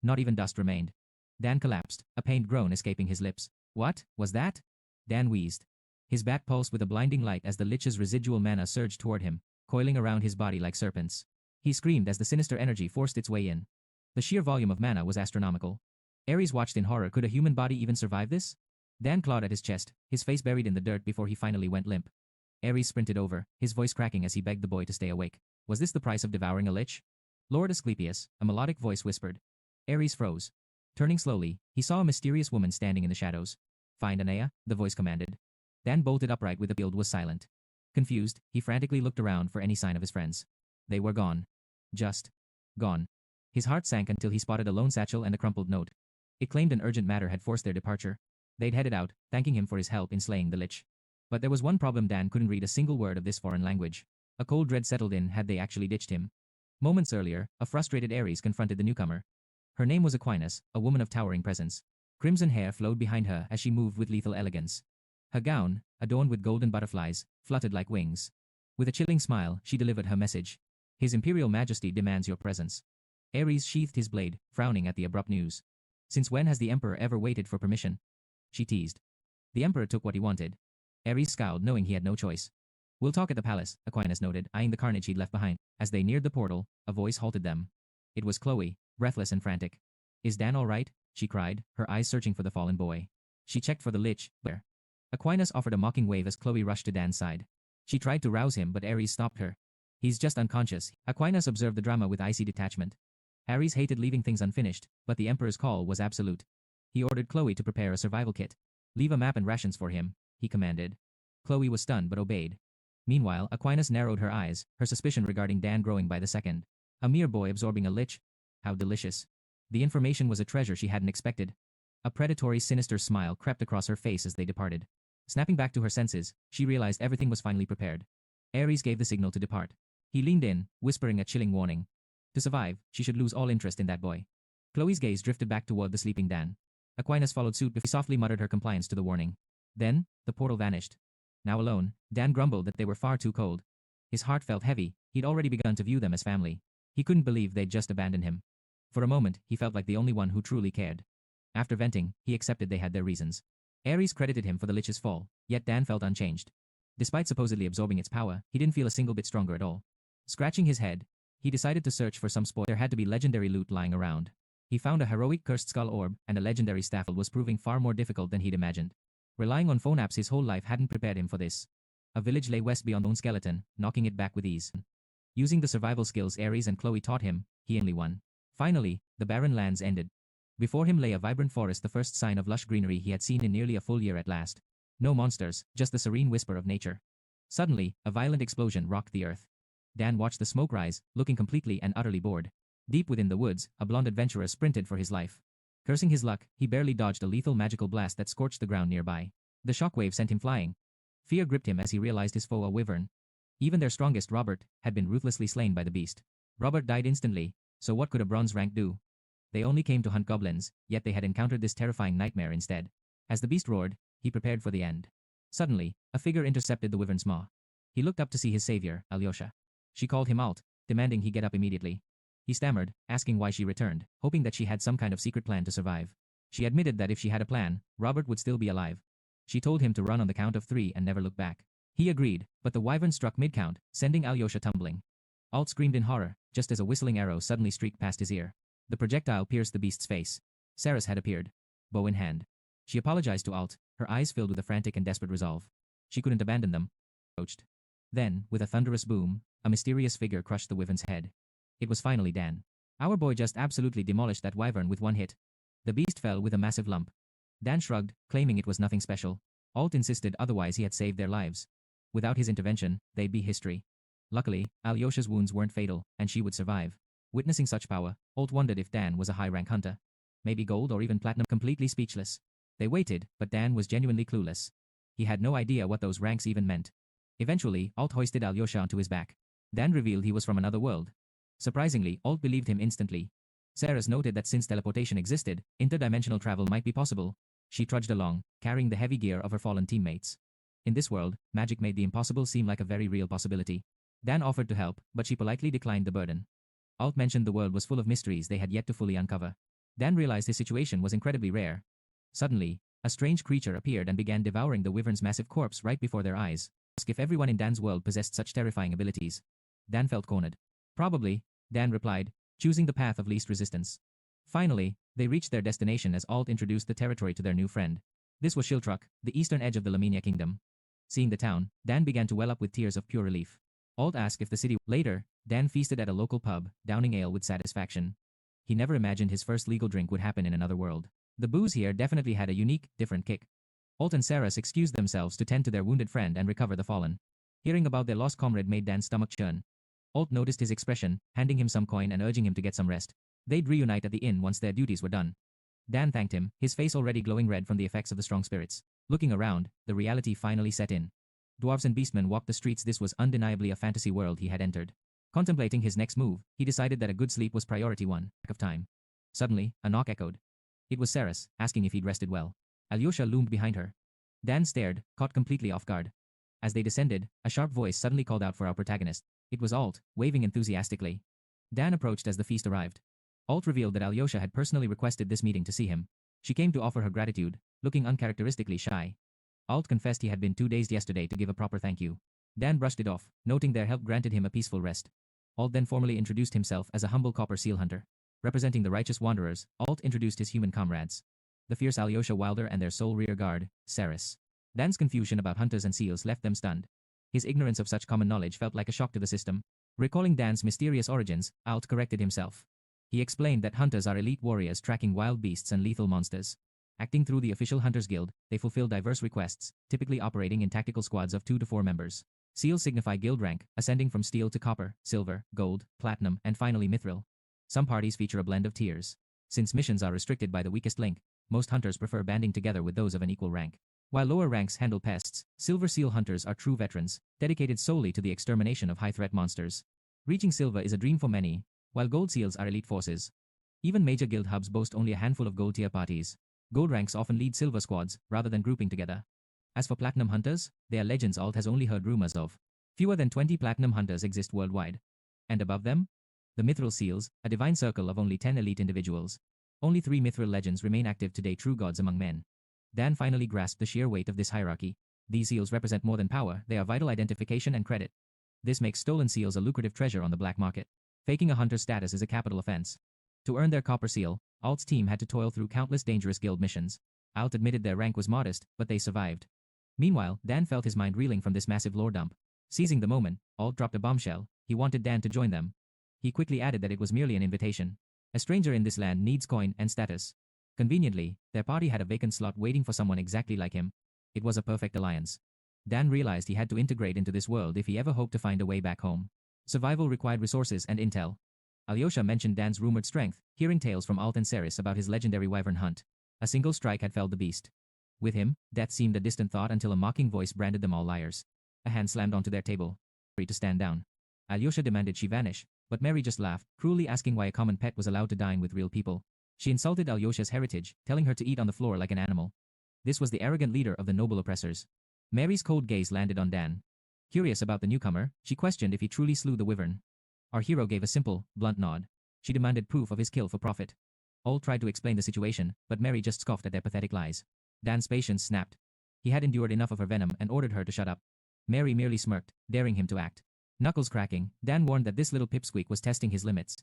Not even dust remained. Dan collapsed, a pained groan escaping his lips. "What was that?" Dan wheezed. His bat pulsed with a blinding light as the Lich's residual mana surged toward him, coiling around his body like serpents. He screamed as the sinister energy forced its way in. The sheer volume of mana was astronomical. Ares watched in horror. Could a human body even survive this? Dan clawed at his chest, his face buried in the dirt before he finally went limp. Ares sprinted over, his voice cracking as he begged the boy to stay awake. Was this the price of devouring a Lich? "Lord Asclepius," a melodic voice whispered. Ares froze. Turning slowly, he saw a mysterious woman standing in the shadows. "Find Anea," the voice commanded. Dan bolted upright with the field was silent. Confused, he frantically looked around for any sign of his friends. They were gone. Just gone. His heart sank until he spotted a lone satchel and a crumpled note. It claimed an urgent matter had forced their departure. They'd headed out, thanking him for his help in slaying the Lich. But there was one problem: Dan couldn't read a single word of this foreign language. A cold dread settled in had they actually ditched him. Moments earlier, a frustrated Ares confronted the newcomer. Her name was Aquinas, a woman of towering presence. Crimson hair flowed behind her as she moved with lethal elegance. Her gown, adorned with golden butterflies, fluttered like wings. With a chilling smile, she delivered her message. His Imperial Majesty demands your presence. Ares sheathed his blade, frowning at the abrupt news. Since when has the Emperor ever waited for permission? She teased. The Emperor took what he wanted. Ares scowled, knowing he had no choice. We'll talk at the palace, Aquinas noted, eyeing the carnage he'd left behind. As they neared the portal, a voice halted them. It was Chloe, breathless and frantic. Is Dan all right? She cried, her eyes searching for the fallen boy. She checked for the Lich, where? Aquinas offered a mocking wave as Chloe rushed to Dan's side. She tried to rouse him, but Ares stopped her. He's just unconscious. Aquinas observed the drama with icy detachment. Ares hated leaving things unfinished, but the Emperor's call was absolute. He ordered Chloe to prepare a survival kit. Leave a map and rations for him, he commanded. Chloe was stunned but obeyed. Meanwhile, Aquinas narrowed her eyes, her suspicion regarding Dan growing by the second. A mere boy absorbing a Lich? How delicious. The information was a treasure she hadn't expected. A predatory, sinister smile crept across her face as they departed. Snapping back to her senses, she realized everything was finally prepared. Ares gave the signal to depart. He leaned in, whispering a chilling warning. To survive, she should lose all interest in that boy. Chloe's gaze drifted back toward the sleeping Dan. Aquinas followed suit before he softly muttered her compliance to the warning. Then, the portal vanished. Now alone, Dan grumbled that they were far too cold. His heart felt heavy. He'd already begun to view them as family. He couldn't believe they'd just abandoned him. For a moment, he felt like the only one who truly cared. After venting, he accepted they had their reasons. Ares credited him for the Lich's fall, yet Dan felt unchanged. Despite supposedly absorbing its power, he didn't feel a single bit stronger at all. Scratching his head, he decided to search for some spoil. There had to be legendary loot lying around. He found a heroic cursed skull orb, and a legendary staff was proving far more difficult than he'd imagined. Relying on phone apps his whole life hadn't prepared him for this. A village lay west beyond the skeleton, knocking it back with ease. Using the survival skills Ares and Chloe taught him, he only won. Finally, the barren lands ended. Before him lay a vibrant forest, the first sign of lush greenery he had seen in nearly a full year at last. No monsters, just the serene whisper of nature. Suddenly, a violent explosion rocked the earth. Dan watched the smoke rise, looking completely and utterly bored. Deep within the woods, a blonde adventurer sprinted for his life. Cursing his luck, he barely dodged a lethal magical blast that scorched the ground nearby. The shockwave sent him flying. Fear gripped him as he realized his foe, a wyvern. Even their strongest, Robert, had been ruthlessly slain by the beast. Robert died instantly, so what could a bronze rank do? They only came to hunt goblins, yet they had encountered this terrifying nightmare instead. As the beast roared, he prepared for the end. Suddenly, a figure intercepted the wyvern's maw. He looked up to see his savior, Alyosha. She called him Alt, demanding he get up immediately. He stammered, asking why she returned, hoping that she had some kind of secret plan to survive. She admitted that if she had a plan, Robert would still be alive. She told him to run on the count of 3 and never look back. He agreed, but the wyvern struck mid-count, sending Alyosha tumbling. Alt screamed in horror, just as a whistling arrow suddenly streaked past his ear. The projectile pierced the beast's face. Saras had appeared, bow in hand. She apologized to Alt, her eyes filled with a frantic and desperate resolve. She couldn't abandon them. Approached. Then, with a thunderous boom, a mysterious figure crushed the wyvern's head. It was finally Dan. Our boy just absolutely demolished that wyvern with one hit. The beast fell with a massive lump. Dan shrugged, claiming it was nothing special. Alt insisted otherwise he had saved their lives. Without his intervention, they'd be history. Luckily, Alyosha's wounds weren't fatal, and she would survive. Witnessing such power, Alt wondered if Dan was a high-rank hunter. Maybe gold or even platinum. Completely speechless. They waited, but Dan was genuinely clueless. He had no idea what those ranks even meant. Eventually, Alt hoisted Alyosha onto his back. Dan revealed he was from another world. Surprisingly, Alt believed him instantly. Saras noted that since teleportation existed, interdimensional travel might be possible. She trudged along, carrying the heavy gear of her fallen teammates. In this world, magic made the impossible seem like a very real possibility. Dan offered to help, but she politely declined the burden. Alt mentioned the world was full of mysteries they had yet to fully uncover. Dan realized his situation was incredibly rare. Suddenly, a strange creature appeared and began devouring the wyvern's massive corpse right before their eyes. Asked if everyone in Dan's world possessed such terrifying abilities. Dan felt cornered. Probably, Dan replied, choosing the path of least resistance. Finally, they reached their destination as Alt introduced the territory to their new friend. This was Shiltruk, the eastern edge of the Lamenia kingdom. Seeing the town, Dan began to well up with tears of pure relief. Alt asked if the city. Later, Dan feasted at a local pub, downing ale with satisfaction. He never imagined his first legal drink would happen in another world. The booze here definitely had a unique, different kick. Alt and Saras excused themselves to tend to their wounded friend and recover the fallen. Hearing about their lost comrade made Dan's stomach churn. Alt noticed his expression, handing him some coin and urging him to get some rest. They'd reunite at the inn once their duties were done. Dan thanked him, his face already glowing red from the effects of the strong spirits. Looking around, the reality finally set in. Dwarves and beastmen walked the streets. This was undeniably a fantasy world he had entered. Contemplating his next move, he decided that a good sleep was priority one. Lack of time. Suddenly, a knock echoed. It was Ceres, asking if he'd rested well. Alyosha loomed behind her. Dan stared, caught completely off guard. As they descended, a sharp voice suddenly called out for our protagonist. It was Alt, waving enthusiastically. Dan approached as the feast arrived. Alt revealed that Alyosha had personally requested this meeting to see him. She came to offer her gratitude, looking uncharacteristically shy. Alt confessed he had been too dazed yesterday to give a proper thank you. Dan brushed it off, noting their help granted him a peaceful rest. Alt then formally introduced himself as a humble copper seal hunter. Representing the righteous wanderers, Alt introduced his human comrades. The fierce Alyosha Wilder and their sole rear guard, Ceres. Dan's confusion about hunters and seals left them stunned. His ignorance of such common knowledge felt like a shock to the system. Recalling Dan's mysterious origins, Alt corrected himself. He explained that hunters are elite warriors tracking wild beasts and lethal monsters. Acting through the official Hunters Guild, they fulfill diverse requests, typically operating in tactical squads of 2 to 4 members. Seals signify guild rank, ascending from steel to copper, silver, gold, platinum, and finally mithril. Some parties feature a blend of tiers. Since missions are restricted by the weakest link, most hunters prefer banding together with those of an equal rank. While lower ranks handle pests, Silver Seal hunters are true veterans, dedicated solely to the extermination of high-threat monsters. Reaching silver is a dream for many, while Gold Seals are elite forces. Even major guild hubs boast only a handful of gold tier parties. Gold ranks often lead silver squads, rather than grouping together. As for platinum hunters, they are legends Alt has only heard rumors of. Fewer than 20 platinum hunters exist worldwide. And above them? The Mithril Seals, a divine circle of only 10 elite individuals. Only 3 Mithril legends remain active today, true gods among men. Dan finally grasped the sheer weight of this hierarchy. These seals represent more than power, they are vital identification and credit. This makes stolen seals a lucrative treasure on the black market. Faking a hunter's status is a capital offense. To earn their copper seal, Alt's team had to toil through countless dangerous guild missions. Alt admitted their rank was modest, but they survived. Meanwhile, Dan felt his mind reeling from this massive lore dump. Seizing the moment, Alt dropped a bombshell. He wanted Dan to join them. He quickly added that it was merely an invitation. A stranger in this land needs coin and status. Conveniently, their party had a vacant slot waiting for someone exactly like him. It was a perfect alliance. Dan realized he had to integrate into this world if he ever hoped to find a way back home. Survival required resources and intel. Alyosha mentioned Dan's rumored strength, hearing tales from Alt and Ceres about his legendary wyvern hunt. A single strike had felled the beast. With him, death seemed a distant thought until a mocking voice branded them all liars. A hand slammed onto their table. Free to stand down. Alyosha demanded she vanish, but Mary just laughed, cruelly asking why a common pet was allowed to dine with real people. She insulted Alyosha's heritage, telling her to eat on the floor like an animal. This was the arrogant leader of the noble oppressors. Mary's cold gaze landed on Dan. Curious about the newcomer, she questioned if he truly slew the wyvern. Our hero gave a simple, blunt nod. She demanded proof of his kill for profit. All tried to explain the situation, but Mary just scoffed at their pathetic lies. Dan's patience snapped. He had endured enough of her venom and ordered her to shut up. Mary merely smirked, daring him to act. Knuckles cracking, Dan warned that this little pipsqueak was testing his limits.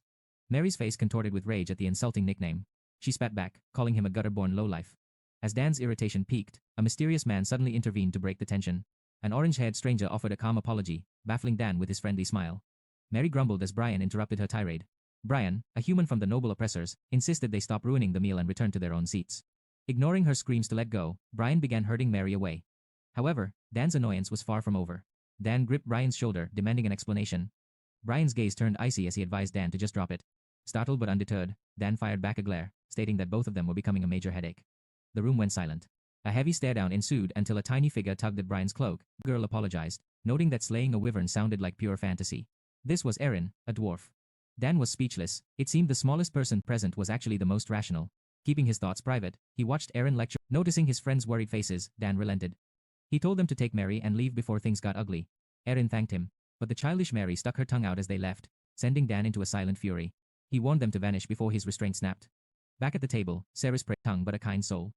Mary's face contorted with rage at the insulting nickname. She spat back, calling him a gutter-born lowlife. As Dan's irritation peaked, a mysterious man suddenly intervened to break the tension. An orange-haired stranger offered a calm apology, baffling Dan with his friendly smile. Mary grumbled as Brian interrupted her tirade. Brian, a human from the noble oppressors, insisted they stop ruining the meal and return to their own seats. Ignoring her screams to let go, Brian began herding Mary away. However, Dan's annoyance was far from over. Dan gripped Brian's shoulder, demanding an explanation. Brian's gaze turned icy as he advised Dan to just drop it. Startled but undeterred, Dan fired back a glare, stating that both of them were becoming a major headache. The room went silent. A heavy stare-down ensued until a tiny figure tugged at Brian's cloak. The girl apologized, noting that slaying a wyvern sounded like pure fantasy. This was Erin, a dwarf. Dan was speechless. It seemed the smallest person present was actually the most rational. Keeping his thoughts private, he watched Erin lecture. Noticing his friends' worried faces, Dan relented. He told them to take Mary and leave before things got ugly. Erin thanked him, but the childish Mary stuck her tongue out as they left, sending Dan into a silent fury. He warned them to vanish before his restraint snapped. Back at the table, Ceres prayed, tongue but a kind soul.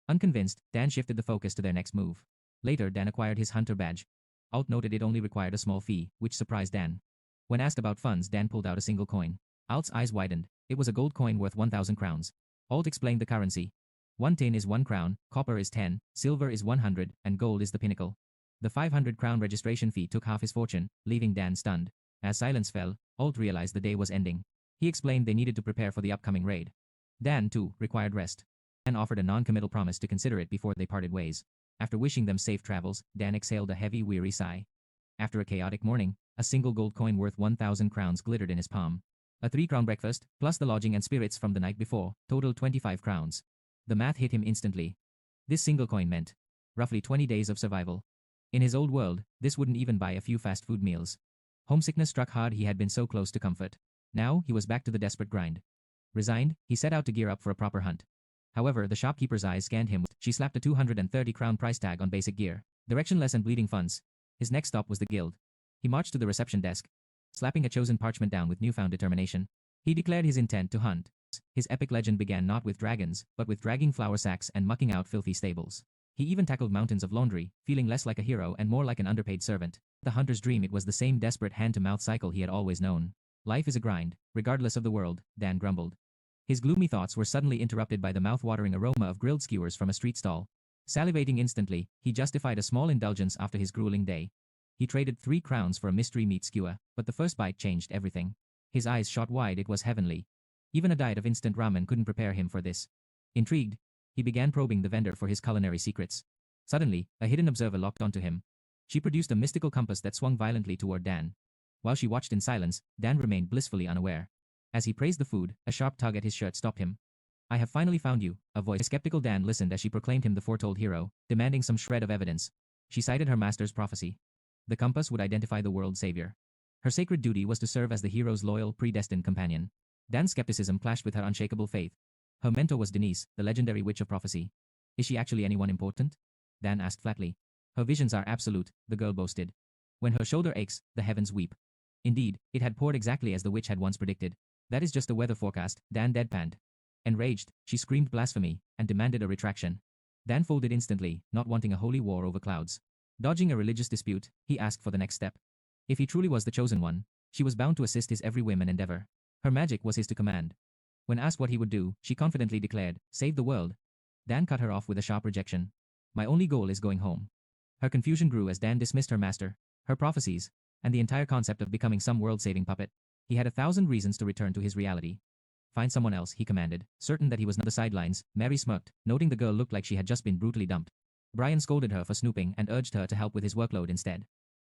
Unconvinced, Dan shifted the focus to their next move. Later, Dan acquired his hunter badge. Alt noted it only required a small fee, which surprised Dan. When asked about funds, Dan pulled out a single coin. Alt's eyes widened. It was a gold coin worth 1,000 crowns. Alt explained the currency. 1 tin is 1 crown, copper is 10, silver is 100, and gold is the pinnacle. The 500 crown registration fee took half his fortune, leaving Dan stunned. As silence fell, Alt realized the day was ending. He explained they needed to prepare for the upcoming raid. Dan, too, required rest. Dan offered a non-committal promise to consider it before they parted ways. After wishing them safe travels, Dan exhaled a heavy, weary sigh. After a chaotic morning, a single gold coin worth 1,000 crowns glittered in his palm. A 3-crown breakfast, plus the lodging and spirits from the night before, totaled 25 crowns. The math hit him instantly. This single coin meant roughly 20 days of survival. In his old world, this wouldn't even buy a few fast food meals. Homesickness struck hard. He had been so close to comfort. Now, he was back to the desperate grind. Resigned, he set out to gear up for a proper hunt. However, the shopkeeper's eyes scanned him. She slapped a 230 crown price tag on basic gear, directionless and bleeding funds. His next stop was the guild. He marched to the reception desk, slapping a chosen parchment down with newfound determination. He declared his intent to hunt. His epic legend began not with dragons, but with dragging flour sacks and mucking out filthy stables. He even tackled mountains of laundry, feeling less like a hero and more like an underpaid servant. The hunter's dream, it was the same desperate hand-to-mouth cycle he had always known. Life is a grind, regardless of the world, Dan grumbled. His gloomy thoughts were suddenly interrupted by the mouth-watering aroma of grilled skewers from a street stall. Salivating instantly, he justified a small indulgence after his grueling day. He traded 3 crowns for a mystery meat skewer, but the first bite changed everything. His eyes shot wide. It was heavenly. Even a diet of instant ramen couldn't prepare him for this. Intrigued, he began probing the vendor for his culinary secrets. Suddenly, a hidden observer locked onto him. She produced a mystical compass that swung violently toward Dan. While she watched in silence, Dan remained blissfully unaware. As he praised the food, a sharp tug at his shirt stopped him. "I have finally found you," a voice. Skeptical Dan listened as she proclaimed him the foretold hero, demanding some shred of evidence. She cited her master's prophecy. The compass would identify the world's savior. Her sacred duty was to serve as the hero's loyal, predestined companion. Dan's skepticism clashed with her unshakable faith. Her mentor was Denise, the legendary witch of prophecy. "Is she actually anyone important?" Dan asked flatly. "Her visions are absolute," the girl boasted. "When her shoulder aches, the heavens weep." Indeed, it had poured exactly as the witch had once predicted. "That is just a weather forecast," Dan deadpanned. Enraged, she screamed blasphemy and demanded a retraction. Dan folded instantly, not wanting a holy war over clouds. Dodging a religious dispute, he asked for the next step. If he truly was the chosen one, she was bound to assist his every whim and endeavor. Her magic was his to command. When asked what he would do, she confidently declared, "Save the world." Dan cut her off with a sharp rejection. "My only goal is going home." Her confusion grew as Dan dismissed her master, her prophecies, and the entire concept of becoming some world-saving puppet. He had 1,000 reasons to return to his reality. "Find someone else," he commanded, certain that he was not the sidelines. Mary smirked, noting the girl looked like she had just been brutally dumped. Brian scolded her for snooping and urged her to help with his workload instead.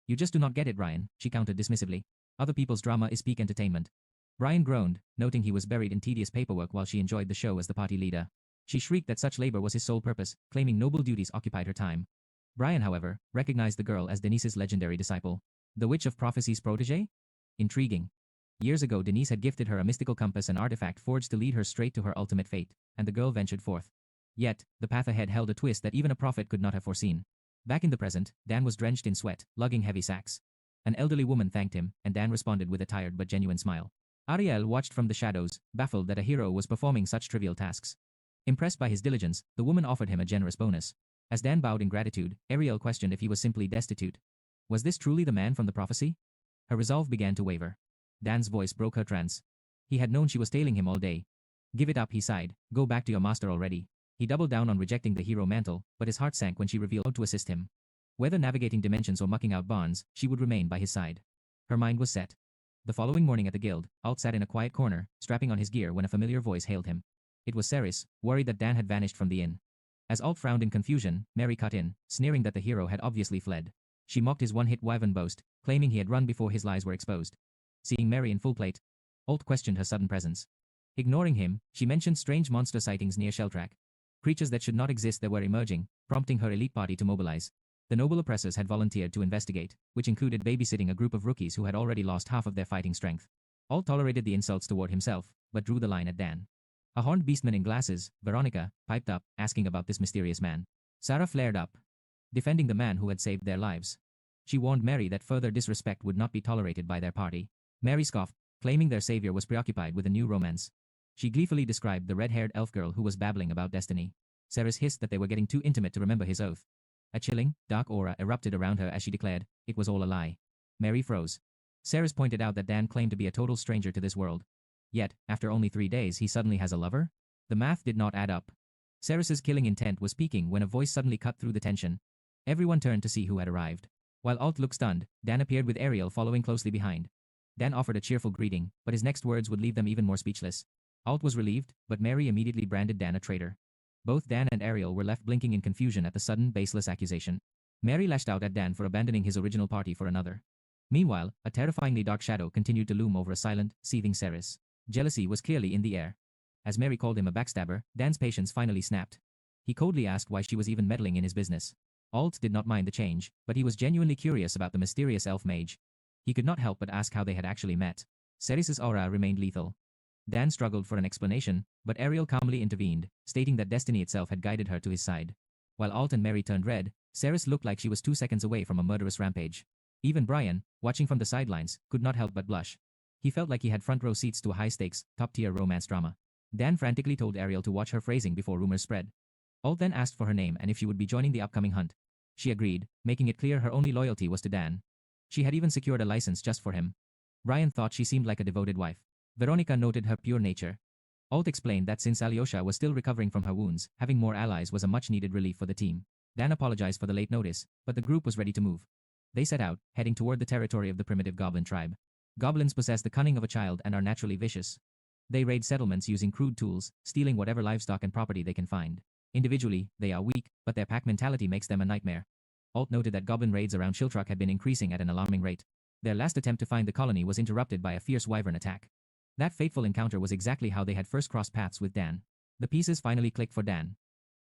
"You just do not get it, Ryan," she countered dismissively. "Other people's drama is peak entertainment." Brian groaned, noting he was buried in tedious paperwork while she enjoyed the show as the party leader. She shrieked that such labor was his sole purpose, claiming noble duties occupied her time. Brian, however, recognized the girl as Denise's legendary disciple. The Witch of Prophecy's protege? Intriguing. Years ago, Denise had gifted her a mystical compass, an artifact forged to lead her straight to her ultimate fate, and the girl ventured forth. Yet, the path ahead held a twist that even a prophet could not have foreseen. Back in the present, Dan was drenched in sweat, lugging heavy sacks. An elderly woman thanked him, and Dan responded with a tired but genuine smile. Ariel watched from the shadows, baffled that a hero was performing such trivial tasks. Impressed by his diligence, the woman offered him a generous bonus. As Dan bowed in gratitude, Ariel questioned if he was simply destitute. Was this truly the man from the prophecy? Her resolve began to waver. Dan's voice broke her trance. He had known she was tailing him all day. "Give it up," he sighed. "Go back to your master already." He doubled down on rejecting the hero mantle, but his heart sank when she revealed to assist him. Whether navigating dimensions or mucking out barns, she would remain by his side. Her mind was set. The following morning at the guild, Alt sat in a quiet corner, strapping on his gear when a familiar voice hailed him. It was Ceres, worried that Dan had vanished from the inn. As Alt frowned in confusion, Mary cut in, sneering that the hero had obviously fled. She mocked his one-hit wyvern boast, claiming he had run before his lies were exposed. Seeing Mary in full plate, Alt questioned her sudden presence. Ignoring him, she mentioned strange monster sightings near Shelltrack. Creatures that should not exist that were emerging, prompting her elite party to mobilize. The noble oppressors had volunteered to investigate, which included babysitting a group of rookies who had already lost half of their fighting strength. Alt tolerated the insults toward himself, but drew the line at Dan. A horned beastman in glasses, Veronica, piped up, asking about this mysterious man. Sarah flared up, defending the man who had saved their lives. She warned Mary that further disrespect would not be tolerated by their party. Mary scoffed, claiming their savior was preoccupied with a new romance. She gleefully described the red-haired elf girl who was babbling about destiny. Ceres hissed that they were getting too intimate to remember his oath. A chilling, dark aura erupted around her as she declared, it was all a lie. Mary froze. Ceres pointed out that Dan claimed to be a total stranger to this world. Yet, after only 3 days, he suddenly has a lover? The math did not add up. Ceres's killing intent was peaking when a voice suddenly cut through the tension. Everyone turned to see who had arrived. While Alt looked stunned, Dan appeared with Ariel following closely behind. Dan offered a cheerful greeting, but his next words would leave them even more speechless. Alt was relieved, but Mary immediately branded Dan a traitor. Both Dan and Ariel were left blinking in confusion at the sudden, baseless accusation. Mary lashed out at Dan for abandoning his original party for another. Meanwhile, a terrifyingly dark shadow continued to loom over a silent, seething Ceres. Jealousy was clearly in the air. As Mary called him a backstabber, Dan's patience finally snapped. He coldly asked why she was even meddling in his business. Alt did not mind the change, but he was genuinely curious about the mysterious elf mage. He could not help but ask how they had actually met. Ceres's aura remained lethal. Dan struggled for an explanation, but Ariel calmly intervened, stating that destiny itself had guided her to his side. While Alt and Mary turned red, Ceres looked like she was 2 seconds away from a murderous rampage. Even Brian, watching from the sidelines, could not help but blush. He felt like he had front row seats to a high-stakes, top-tier romance drama. Dan frantically told Ariel to watch her phrasing before rumors spread. Alt then asked for her name and if she would be joining the upcoming hunt. She agreed, making it clear her only loyalty was to Dan. She had even secured a license just for him. Brian thought she seemed like a devoted wife. Veronica noted her pure nature. Alt explained that since Alyosha was still recovering from her wounds, having more allies was a much-needed relief for the team. Dan apologized for the late notice, but the group was ready to move. They set out, heading toward the territory of the primitive goblin tribe. Goblins possess the cunning of a child and are naturally vicious. They raid settlements using crude tools, stealing whatever livestock and property they can find. Individually, they are weak, but their pack mentality makes them a nightmare. Alt noted that goblin raids around Shiltruck had been increasing at an alarming rate. Their last attempt to find the colony was interrupted by a fierce wyvern attack. That fateful encounter was exactly how they had first crossed paths with Dan. The pieces finally clicked for Dan.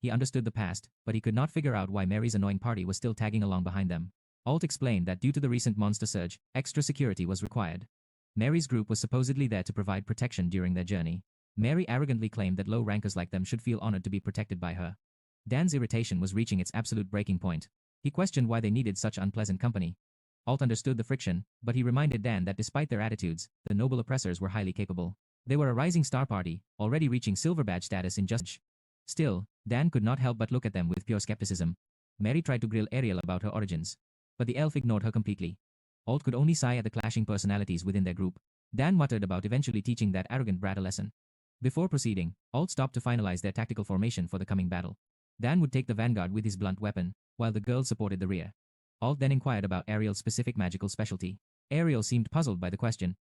He understood the past, but he could not figure out why Mary's annoying party was still tagging along behind them. Alt explained that due to the recent monster surge, extra security was required. Mary's group was supposedly there to provide protection during their journey. Mary arrogantly claimed that low-rankers like them should feel honored to be protected by her. Dan's irritation was reaching its absolute breaking point. He questioned why they needed such unpleasant company. Alt understood the friction, but he reminded Dan that despite their attitudes, the noble oppressors were highly capable. They were a rising star party, already reaching silver badge status in just. Still, Dan could not help but look at them with pure skepticism. Mary tried to grill Ariel about her origins, but the elf ignored her completely. Alt could only sigh at the clashing personalities within their group. Dan muttered about eventually teaching that arrogant brat a lesson. Before proceeding, Alt stopped to finalize their tactical formation for the coming battle. Dan would take the vanguard with his blunt weapon, while the girls supported the rear. Alt then inquired about Ariel's specific magical specialty. Ariel seemed puzzled by the question.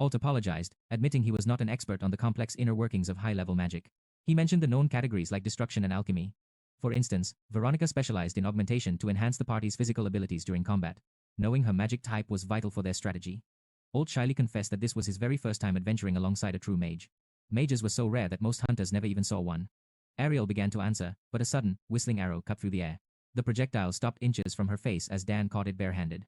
Alt apologized, admitting he was not an expert on the complex inner workings of high-level magic. He mentioned the known categories like destruction and alchemy. For instance, Veronica specialized in augmentation to enhance the party's physical abilities during combat. Knowing her magic type was vital for their strategy. Alt shyly confessed that this was his very first time adventuring alongside a true mage. Mages were so rare that most hunters never even saw one. Ariel began to answer, but a sudden, whistling arrow cut through the air. The projectile stopped inches from her face as Dan caught it barehanded.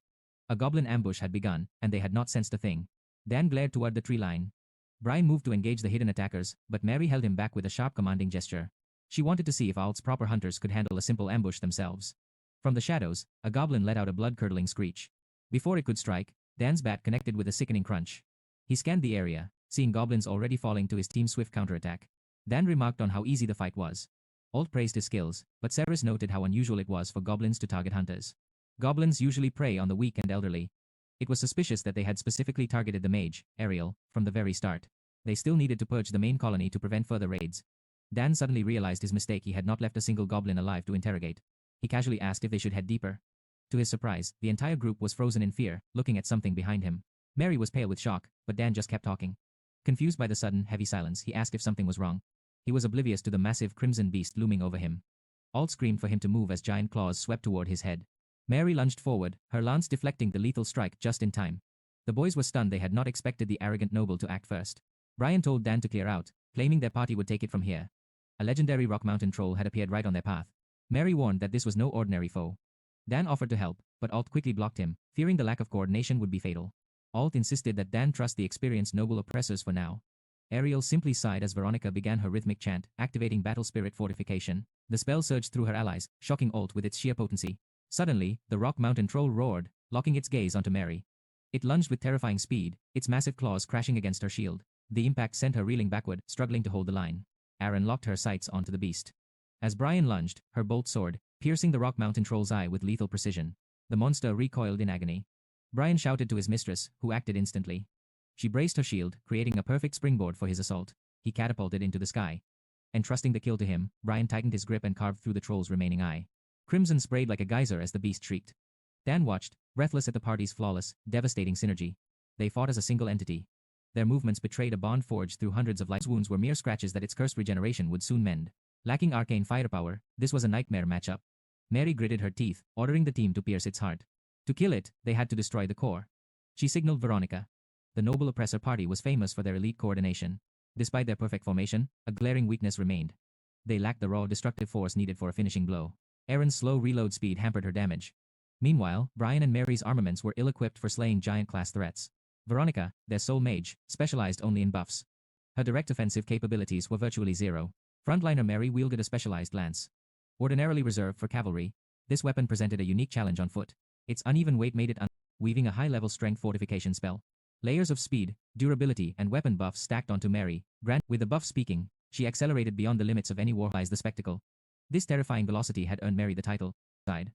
A goblin ambush had begun, and they had not sensed a thing. Dan glared toward the tree line. Brian moved to engage the hidden attackers, but Mary held him back with a sharp commanding gesture. She wanted to see if Alt's proper hunters could handle a simple ambush themselves. From the shadows, a goblin let out a blood-curdling screech. Before it could strike, Dan's bat connected with a sickening crunch. He scanned the area, seeing goblins already falling to his team's swift counterattack. Dan remarked on how easy the fight was. Alt praised his skills, but Ceres noted how unusual it was for goblins to target hunters. Goblins usually prey on the weak and elderly. It was suspicious that they had specifically targeted the mage, Ariel, from the very start. They still needed to purge the main colony to prevent further raids. Dan suddenly realized his mistake. He had not left a single goblin alive to interrogate. He casually asked if they should head deeper. To his surprise, the entire group was frozen in fear, looking at something behind him. Mary was pale with shock, but Dan just kept talking. Confused by the sudden, heavy silence, he asked if something was wrong. He was oblivious to the massive crimson beast looming over him. Alt screamed for him to move as giant claws swept toward his head. Mary lunged forward, her lance deflecting the lethal strike just in time. The boys were stunned. They had not expected the arrogant noble to act first. Brian told Dan to clear out, claiming their party would take it from here. A legendary rock mountain troll had appeared right on their path. Mary warned that this was no ordinary foe. Dan offered to help, but Alt quickly blocked him, fearing the lack of coordination would be fatal. Alt insisted that Dan trust the experienced noble oppressors for now. Ariel simply sighed as Veronica began her rhythmic chant, activating battle spirit fortification. The spell surged through her allies, shocking Alt with its sheer potency. Suddenly, the rock mountain troll roared, locking its gaze onto Mary. It lunged with terrifying speed, its massive claws crashing against her shield. The impact sent her reeling backward, struggling to hold the line. Aaron locked her sights onto the beast. As Brian lunged, her bolt soared, piercing the rock mountain troll's eye with lethal precision. The monster recoiled in agony. Brian shouted to his mistress, who acted instantly. She braced her shield, creating a perfect springboard for his assault. He catapulted into the sky. Entrusting the kill to him, Brian tightened his grip and carved through the troll's remaining eye. Crimson sprayed like a geyser as the beast shrieked. Dan watched, breathless at the party's flawless, devastating synergy. They fought as a single entity. Their movements betrayed a bond forged through hundreds of lives. Wounds were mere scratches that its cursed regeneration would soon mend. Lacking arcane firepower, this was a nightmare matchup. Mary gritted her teeth, ordering the team to pierce its heart. To kill it, they had to destroy the core. She signaled Veronica. The noble oppressor party was famous for their elite coordination. Despite their perfect formation, a glaring weakness remained. They lacked the raw, destructive force needed for a finishing blow. Erin's slow reload speed hampered her damage. Meanwhile, Brian and Mary's armaments were ill-equipped for slaying giant-class threats. Veronica, their sole mage, specialized only in buffs. Her direct offensive capabilities were virtually zero. Frontliner Mary wielded a specialized lance. Ordinarily reserved for cavalry, this weapon presented a unique challenge on foot. Its uneven weight made it weaving a high-level strength fortification spell. Layers of speed, durability, and weapon buffs stacked onto Mary. With the buff speaking, she accelerated beyond the limits of any warfighter. The spectacle. This terrifying velocity had earned Mary the title. Side.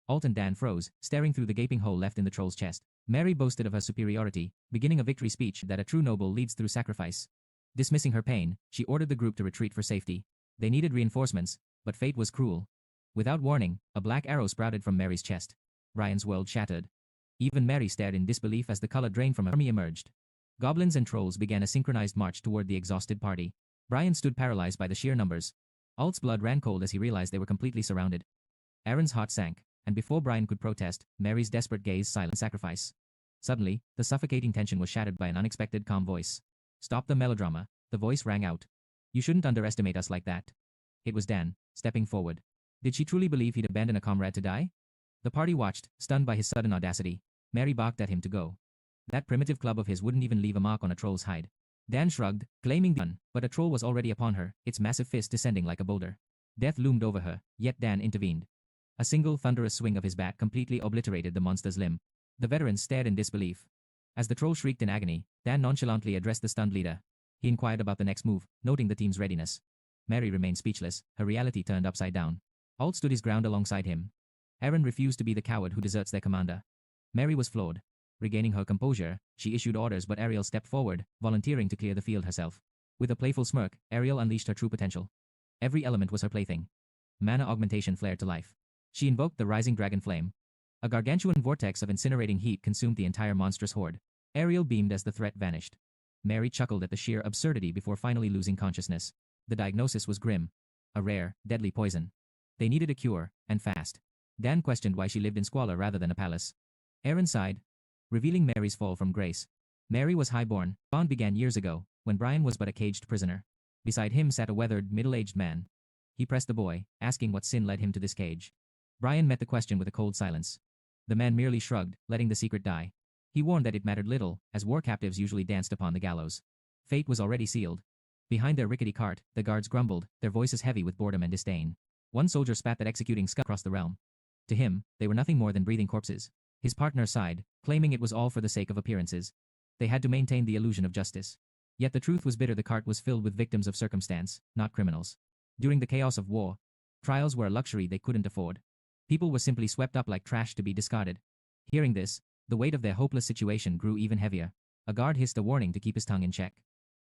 Alt and Dan froze, staring through the gaping hole left in the troll's chest. Mary boasted of her superiority, beginning a victory speech that a true noble leads through sacrifice. Dismissing her pain, she ordered the group to retreat for safety. They needed reinforcements, but fate was cruel. Without warning, a black arrow sprouted from Mary's chest. Ryan's world shattered. Even Mary stared in disbelief as the color drain from her army emerged. Goblins and trolls began a synchronized march toward the exhausted party. Brian stood paralyzed by the sheer numbers. Alt's blood ran cold as he realized they were completely surrounded. Aaron's heart sank, and before Brian could protest, Mary's desperate gaze silenced sacrifice. Suddenly, the suffocating tension was shattered by an unexpected calm voice. "Stop the melodrama," the voice rang out. "You shouldn't underestimate us like that." It was Dan, stepping forward. Did she truly believe he'd abandon a comrade to die? The party watched, stunned by his sudden audacity. Mary barked at him to go. That primitive club of his wouldn't even leave a mark on a troll's hide. Dan shrugged, claiming the gun, but a troll was already upon her, its massive fist descending like a boulder. Death loomed over her, yet Dan intervened. A single thunderous swing of his bat completely obliterated the monster's limb. The veterans stared in disbelief. As the troll shrieked in agony, Dan nonchalantly addressed the stunned leader. He inquired about the next move, noting the team's readiness. Mary remained speechless, her reality turned upside down. Alt stood his ground alongside him. Aaron refused to be the coward who deserts their commander. Mary was flawed. Regaining her composure, she issued orders, but Ariel stepped forward, volunteering to clear the field herself. With a playful smirk, Ariel unleashed her true potential. Every element was her plaything. Mana augmentation flared to life. She invoked the rising dragon flame. A gargantuan vortex of incinerating heat consumed the entire monstrous horde. Ariel beamed as the threat vanished. Mary chuckled at the sheer absurdity before finally losing consciousness. The diagnosis was grim. A rare, deadly poison. They needed a cure, and fast. Dan questioned why she lived in squalor rather than a palace. Aaron sighed, revealing Mary's fall from grace. Mary was highborn. Bond began years ago, when Brian was but a caged prisoner. Beside him sat a weathered, middle-aged man. He pressed the boy, asking what sin led him to this cage. Brian met the question with a cold silence. The man merely shrugged, letting the secret die. He warned that it mattered little, as war captives usually danced upon the gallows. Fate was already sealed. Behind their rickety cart, the guards grumbled, their voices heavy with boredom and disdain. One soldier spat that executing scum across the realm. To him, they were nothing more than breathing corpses. His partner sighed, claiming it was all for the sake of appearances. They had to maintain the illusion of justice. Yet the truth was bitter. The cart was filled with victims of circumstance, not criminals. During the chaos of war, trials were a luxury they couldn't afford. People were simply swept up like trash to be discarded. Hearing this, the weight of their hopeless situation grew even heavier. A guard hissed a warning to keep his tongue in check.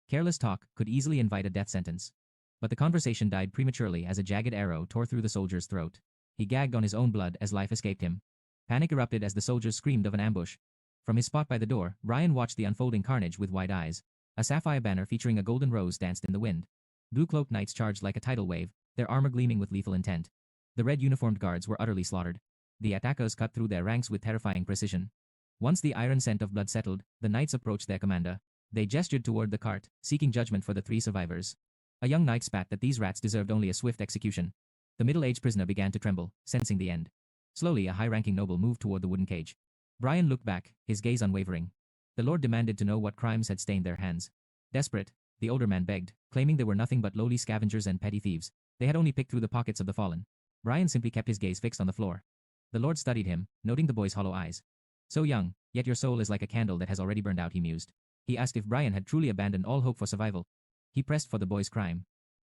Careless talk could easily invite a death sentence. But the conversation died prematurely as a jagged arrow tore through the soldier's throat. He gagged on his own blood as life escaped him. Panic erupted as the soldiers screamed of an ambush. From his spot by the door, Brian watched the unfolding carnage with wide eyes. A sapphire banner featuring a golden rose danced in the wind. Blue-cloaked knights charged like a tidal wave, their armor gleaming with lethal intent. The red-uniformed guards were utterly slaughtered. The attackers cut through their ranks with terrifying precision. Once the iron scent of blood settled, the knights approached their commander. They gestured toward the cart, seeking judgment for the 3 survivors. A young knight spat that these rats deserved only a swift execution. The middle-aged prisoner began to tremble, sensing the end. Slowly, a high-ranking noble moved toward the wooden cage. Brian looked back, his gaze unwavering. The lord demanded to know what crimes had stained their hands. Desperate, the older man begged, claiming they were nothing but lowly scavengers and petty thieves. They had only picked through the pockets of the fallen. Brian simply kept his gaze fixed on the floor. The lord studied him, noting the boy's hollow eyes. "So young, yet your soul is like a candle that has already burned out," he mused. He asked if Brian had truly abandoned all hope for survival. He pressed for the boy's crime.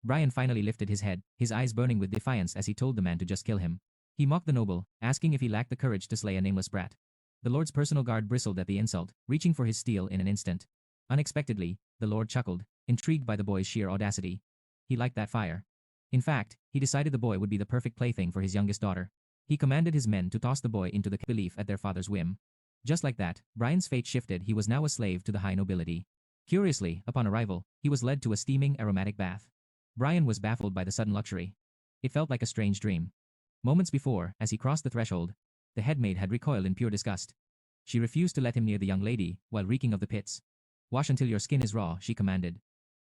Brian finally lifted his head, his eyes burning with defiance as he told the man to just kill him. He mocked the noble, asking if he lacked the courage to slay a nameless brat. The lord's personal guard bristled at the insult, reaching for his steel in an instant. Unexpectedly, the lord chuckled, intrigued by the boy's sheer audacity. He liked that fire. In fact, he decided the boy would be the perfect plaything for his youngest daughter. He commanded his men to toss the boy into the belief at their father's whim. Just like that, Brian's fate shifted. He was now a slave to the high nobility. Curiously, upon arrival, he was led to a steaming aromatic bath. Brian was baffled by the sudden luxury. It felt like a strange dream. Moments before, as he crossed the threshold, the headmaid had recoiled in pure disgust. She refused to let him near the young lady, while reeking of the pits. Wash until your skin is raw, she commanded.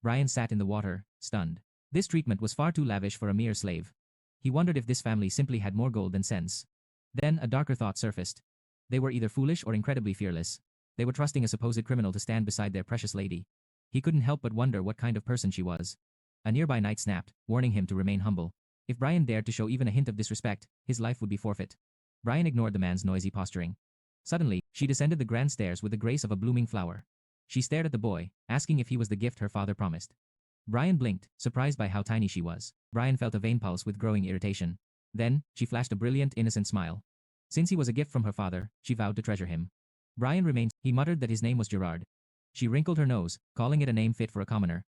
Brian sat in the water, stunned. This treatment was far too lavish for a mere slave. He wondered if this family simply had more gold than sense. Then a darker thought surfaced. They were either foolish or incredibly fearless. They were trusting a supposed criminal to stand beside their precious lady. He couldn't help but wonder what kind of person she was. A nearby knight snapped, warning him to remain humble. If Brian dared to show even a hint of disrespect, his life would be forfeit. Brian ignored the man's noisy posturing. Suddenly, she descended the grand stairs with the grace of a blooming flower. She stared at the boy, asking if he was the gift her father promised. Brian blinked, surprised by how tiny she was. Brian felt a vein pulse with growing irritation. Then, she flashed a brilliant, innocent smile. Since he was a gift from her father, she vowed to treasure him. Brian remained. He muttered that his name was Gerard. She wrinkled her nose, calling it a name fit for a commoner.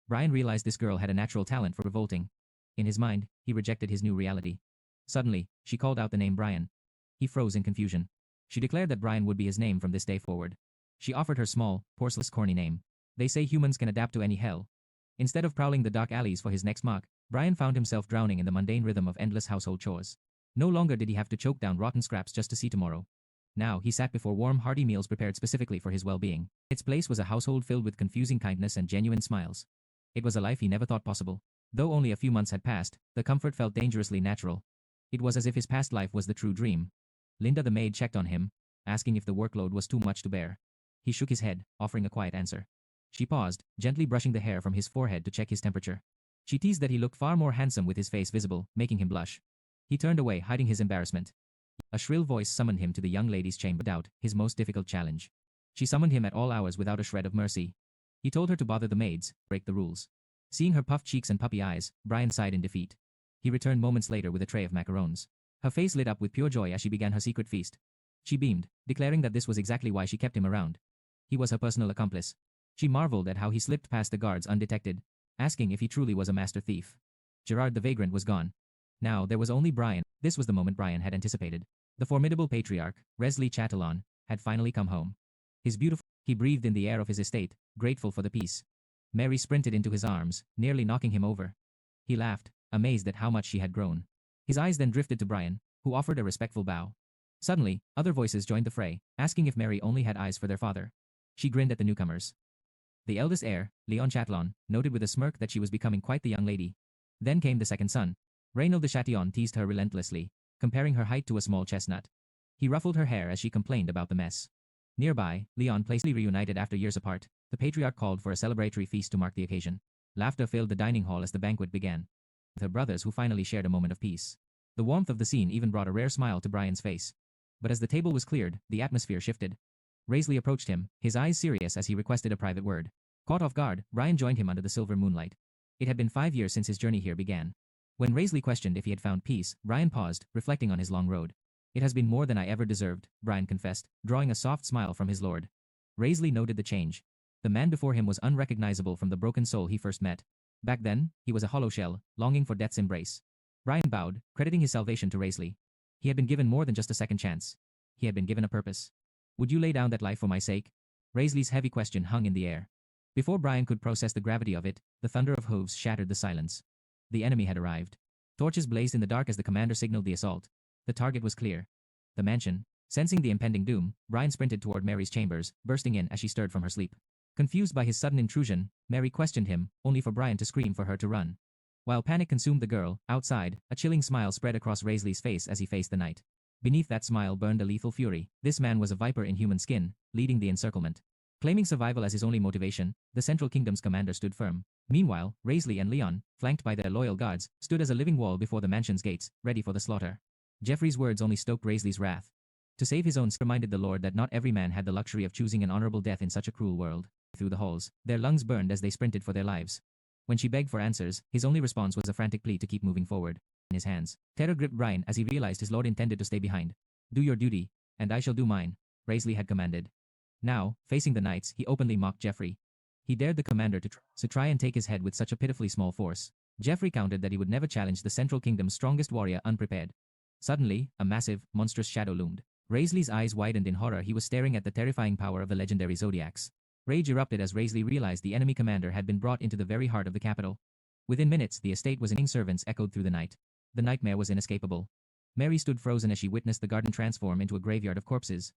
Brian realized this girl had a natural talent for revolting. In his mind, he rejected his new reality. Suddenly, she called out the name Brian. He froze in confusion. She declared that Brian would be his name from this day forward. She offered her small, porcelain, corny name. They say humans can adapt to any hell. Instead of prowling the dark alleys for his next mark, Brian found himself drowning in the mundane rhythm of endless household chores. No longer did he have to choke down rotten scraps just to see tomorrow. Now he sat before warm, hearty meals prepared specifically for his well-being. Its place was a household filled with confusing kindness and genuine smiles. It was a life he never thought possible. Though only a few months had passed, the comfort felt dangerously natural. It was as if his past life was the true dream. Linda the maid checked on him, asking if the workload was too much to bear. He shook his head, offering a quiet answer. She paused, gently brushing the hair from his forehead to check his temperature. She teased that he looked far more handsome with his face visible, making him blush. He turned away, hiding his embarrassment. A shrill voice summoned him to the young lady's chamber. Doubt, his most difficult challenge. She summoned him at all hours without a shred of mercy. He told her to bother the maids, break the rules. Seeing her puffed cheeks and puppy eyes, Brian sighed in defeat. He returned moments later with a tray of macarons. Her face lit up with pure joy as she began her secret feast. She beamed, declaring that this was exactly why she kept him around. He was her personal accomplice. She marveled at how he slipped past the guards undetected, asking if he truly was a master thief. Gerard the vagrant was gone. Now there was only Brian. This was the moment Brian had anticipated. The formidable patriarch, Resley Chatillon, had finally come home. He breathed in the air of his estate, grateful for the peace. Mary sprinted into his arms, nearly knocking him over. He laughed, amazed at how much she had grown. His eyes then drifted to Brian, who offered a respectful bow. Suddenly, other voices joined the fray, asking if Mary only had eyes for their father. She grinned at the newcomers. The eldest heir, Leon Chatillon, noted with a smirk that she was becoming quite the young lady. Then came the second son. Reynald de Chatillon teased her relentlessly, comparing her height to a small chestnut. He ruffled her hair as she complained about the mess. Nearby, Leon playfully reunited after years apart. The patriarch called for a celebratory feast to mark the occasion. Laughter filled the dining hall as the banquet began. With her brothers who finally shared a moment of peace. The warmth of the scene even brought a rare smile to Brian's face. But as the table was cleared, the atmosphere shifted. Raisley approached him, his eyes serious as he requested a private word. Caught off guard, Brian joined him under the silver moonlight. It had been 5 years since his journey here began. When Raisley questioned if he had found peace, Brian paused, reflecting on his long road. It has been more than I ever deserved, Brian confessed, drawing a soft smile from his lord. Raisley noted the change. The man before him was unrecognizable from the broken soul he first met. Back then, he was a hollow shell, longing for death's embrace. Brian bowed, crediting his salvation to Raisley. He had been given more than just a second chance. He had been given a purpose. Would you lay down that life for my sake? Raisley's heavy question hung in the air. Before Brian could process the gravity of it, the thunder of hooves shattered the silence. The enemy had arrived. Torches blazed in the dark as the commander signaled the assault. The target was clear. The mansion. Sensing the impending doom, Brian sprinted toward Mary's chambers, bursting in as she stirred from her sleep. Confused by his sudden intrusion, Mary questioned him, only for Brian to scream for her to run. While panic consumed the girl, outside, a chilling smile spread across Raisley's face as he faced the night. Beneath that smile burned a lethal fury. This man was a viper in human skin, leading the encirclement. Claiming survival as his only motivation, the Central Kingdom's commander stood firm. Meanwhile, Raisley and Leon, flanked by their loyal guards, stood as a living wall before the mansion's gates, ready for the slaughter. Jeffrey's words only stoked Raisley's wrath. To save his own, reminded the Lord that not every man had the luxury of choosing an honorable death in such a cruel world. Through the halls, their lungs burned as they sprinted for their lives. When she begged for answers, his only response was a frantic plea to keep moving forward. In his hands, terror gripped Brian as he realized his lord intended to stay behind. Do your duty, and I shall do mine, Raisley had commanded. Now, facing the knights, he openly mocked Jeffrey. He dared the commander to try and take his head with such a pitifully small force. Jeffrey countered that he would never challenge the Central Kingdom's strongest warrior unprepared. Suddenly, a massive, monstrous shadow loomed. Raisley's eyes widened in horror. He was staring at the terrifying power of the legendary zodiacs. Rage erupted as Raisley realized the enemy commander had been brought into the very heart of the capital. Within minutes, the estate was in servants echoed through the night. The nightmare was inescapable. Mary stood frozen as she witnessed the garden transform into a graveyard of corpses.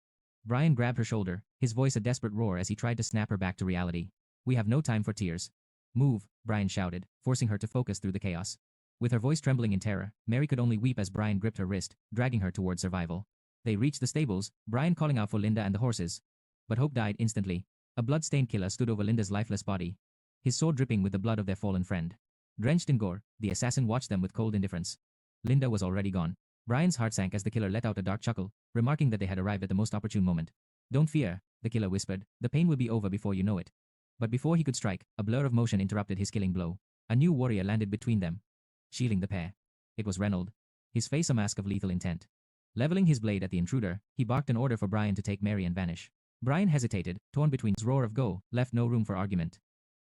Brian grabbed her shoulder, his voice a desperate roar as he tried to snap her back to reality. We have no time for tears. Move, Brian shouted, forcing her to focus through the chaos. With her voice trembling in terror, Mary could only weep as Brian gripped her wrist, dragging her toward survival. They reached the stables, Brian calling out for Linda and the horses. But hope died instantly. A blood-stained killer stood over Linda's lifeless body, his sword dripping with the blood of their fallen friend. Drenched in gore, the assassin watched them with cold indifference. Linda was already gone. Brian's heart sank as the killer let out a dark chuckle, remarking that they had arrived at the most opportune moment. Don't fear, the killer whispered, the pain will be over before you know it. But before he could strike, a blur of motion interrupted his killing blow. A new warrior landed between them, shielding the pair. It was Reynold, his face a mask of lethal intent. Leveling his blade at the intruder, he barked an order for Brian to take Mary and vanish. Brian hesitated, torn between his roar of go, left no room for argument.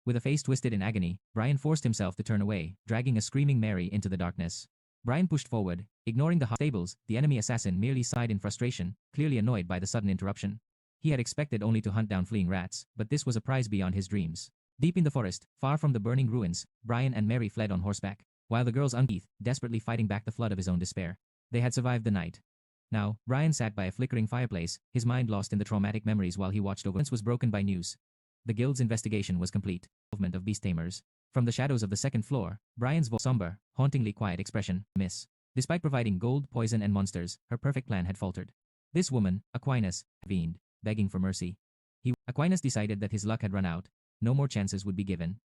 With a face twisted in agony, Brian forced himself to turn away, dragging a screaming Mary into the darkness. Brian pushed forward, ignoring the stables. The enemy assassin merely sighed in frustration, clearly annoyed by the sudden interruption. He had expected only to hunt down fleeing rats, but this was a prize beyond his dreams. Deep in the forest, far from the burning ruins, Brian and Mary fled on horseback, while the girls unsheathed, desperately fighting back the flood of his own despair. They had survived the night. Now, Brian sat by a flickering fireplace, his mind lost in the traumatic memories while he watched over. Was broken by news. The guild's investigation was complete. Movement of beast tamers. From the shadows of the second floor, Brian's voice somber, hauntingly quiet expression, miss. Despite providing gold, poison and monsters, her perfect plan had faltered. This woman, Aquinas, vened, begging for mercy. Aquinas decided that his luck had run out. No more chances would be given.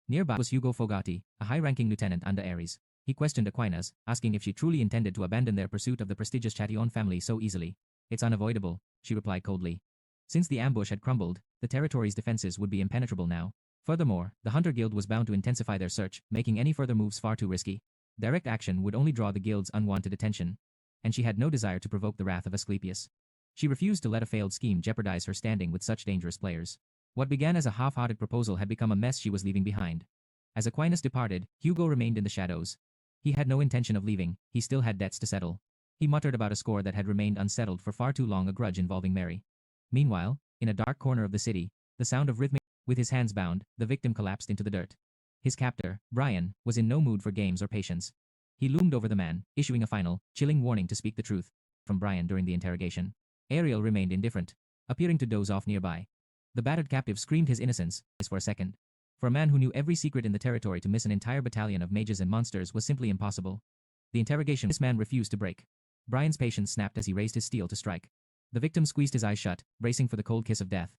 Nearby was Hugo Fogati, a high-ranking lieutenant under Ares. He questioned Aquinas, asking if she truly intended to abandon their pursuit of the prestigious Chatillon family so easily. It's unavoidable, she replied coldly. Since the ambush had crumbled, the territory's defenses would be impenetrable now. Furthermore, the Hunter Guild was bound to intensify their search, making any further moves far too risky. Direct action would only draw the Guild's unwanted attention, and she had no desire to provoke the wrath of Asclepius. She refused to let a failed scheme jeopardize her standing with such dangerous players. What began as a half-hearted proposal had become a mess she was leaving behind. As Aquinas departed, Hugo remained in the shadows. He had no intention of leaving, he still had debts to settle. He muttered about a score that had remained unsettled for far too long, a grudge involving Mary. Meanwhile, in a dark corner of the city, the sound of rhythmic. With his hands bound, the victim collapsed into the dirt. His captor, Brian, was in no mood for games or patience. He loomed over the man, issuing a final, chilling warning to speak the truth. From Brian during the interrogation. Ariel remained indifferent, appearing to doze off nearby. The battered captive screamed his innocence, for a second. For a man who knew every secret in the territory, to miss an entire battalion of mages and monsters was simply impossible. The interrogation this man refused to break. Brian's patience snapped as he raised his steel to strike. The victim squeezed his eyes shut, bracing for the cold kiss of death.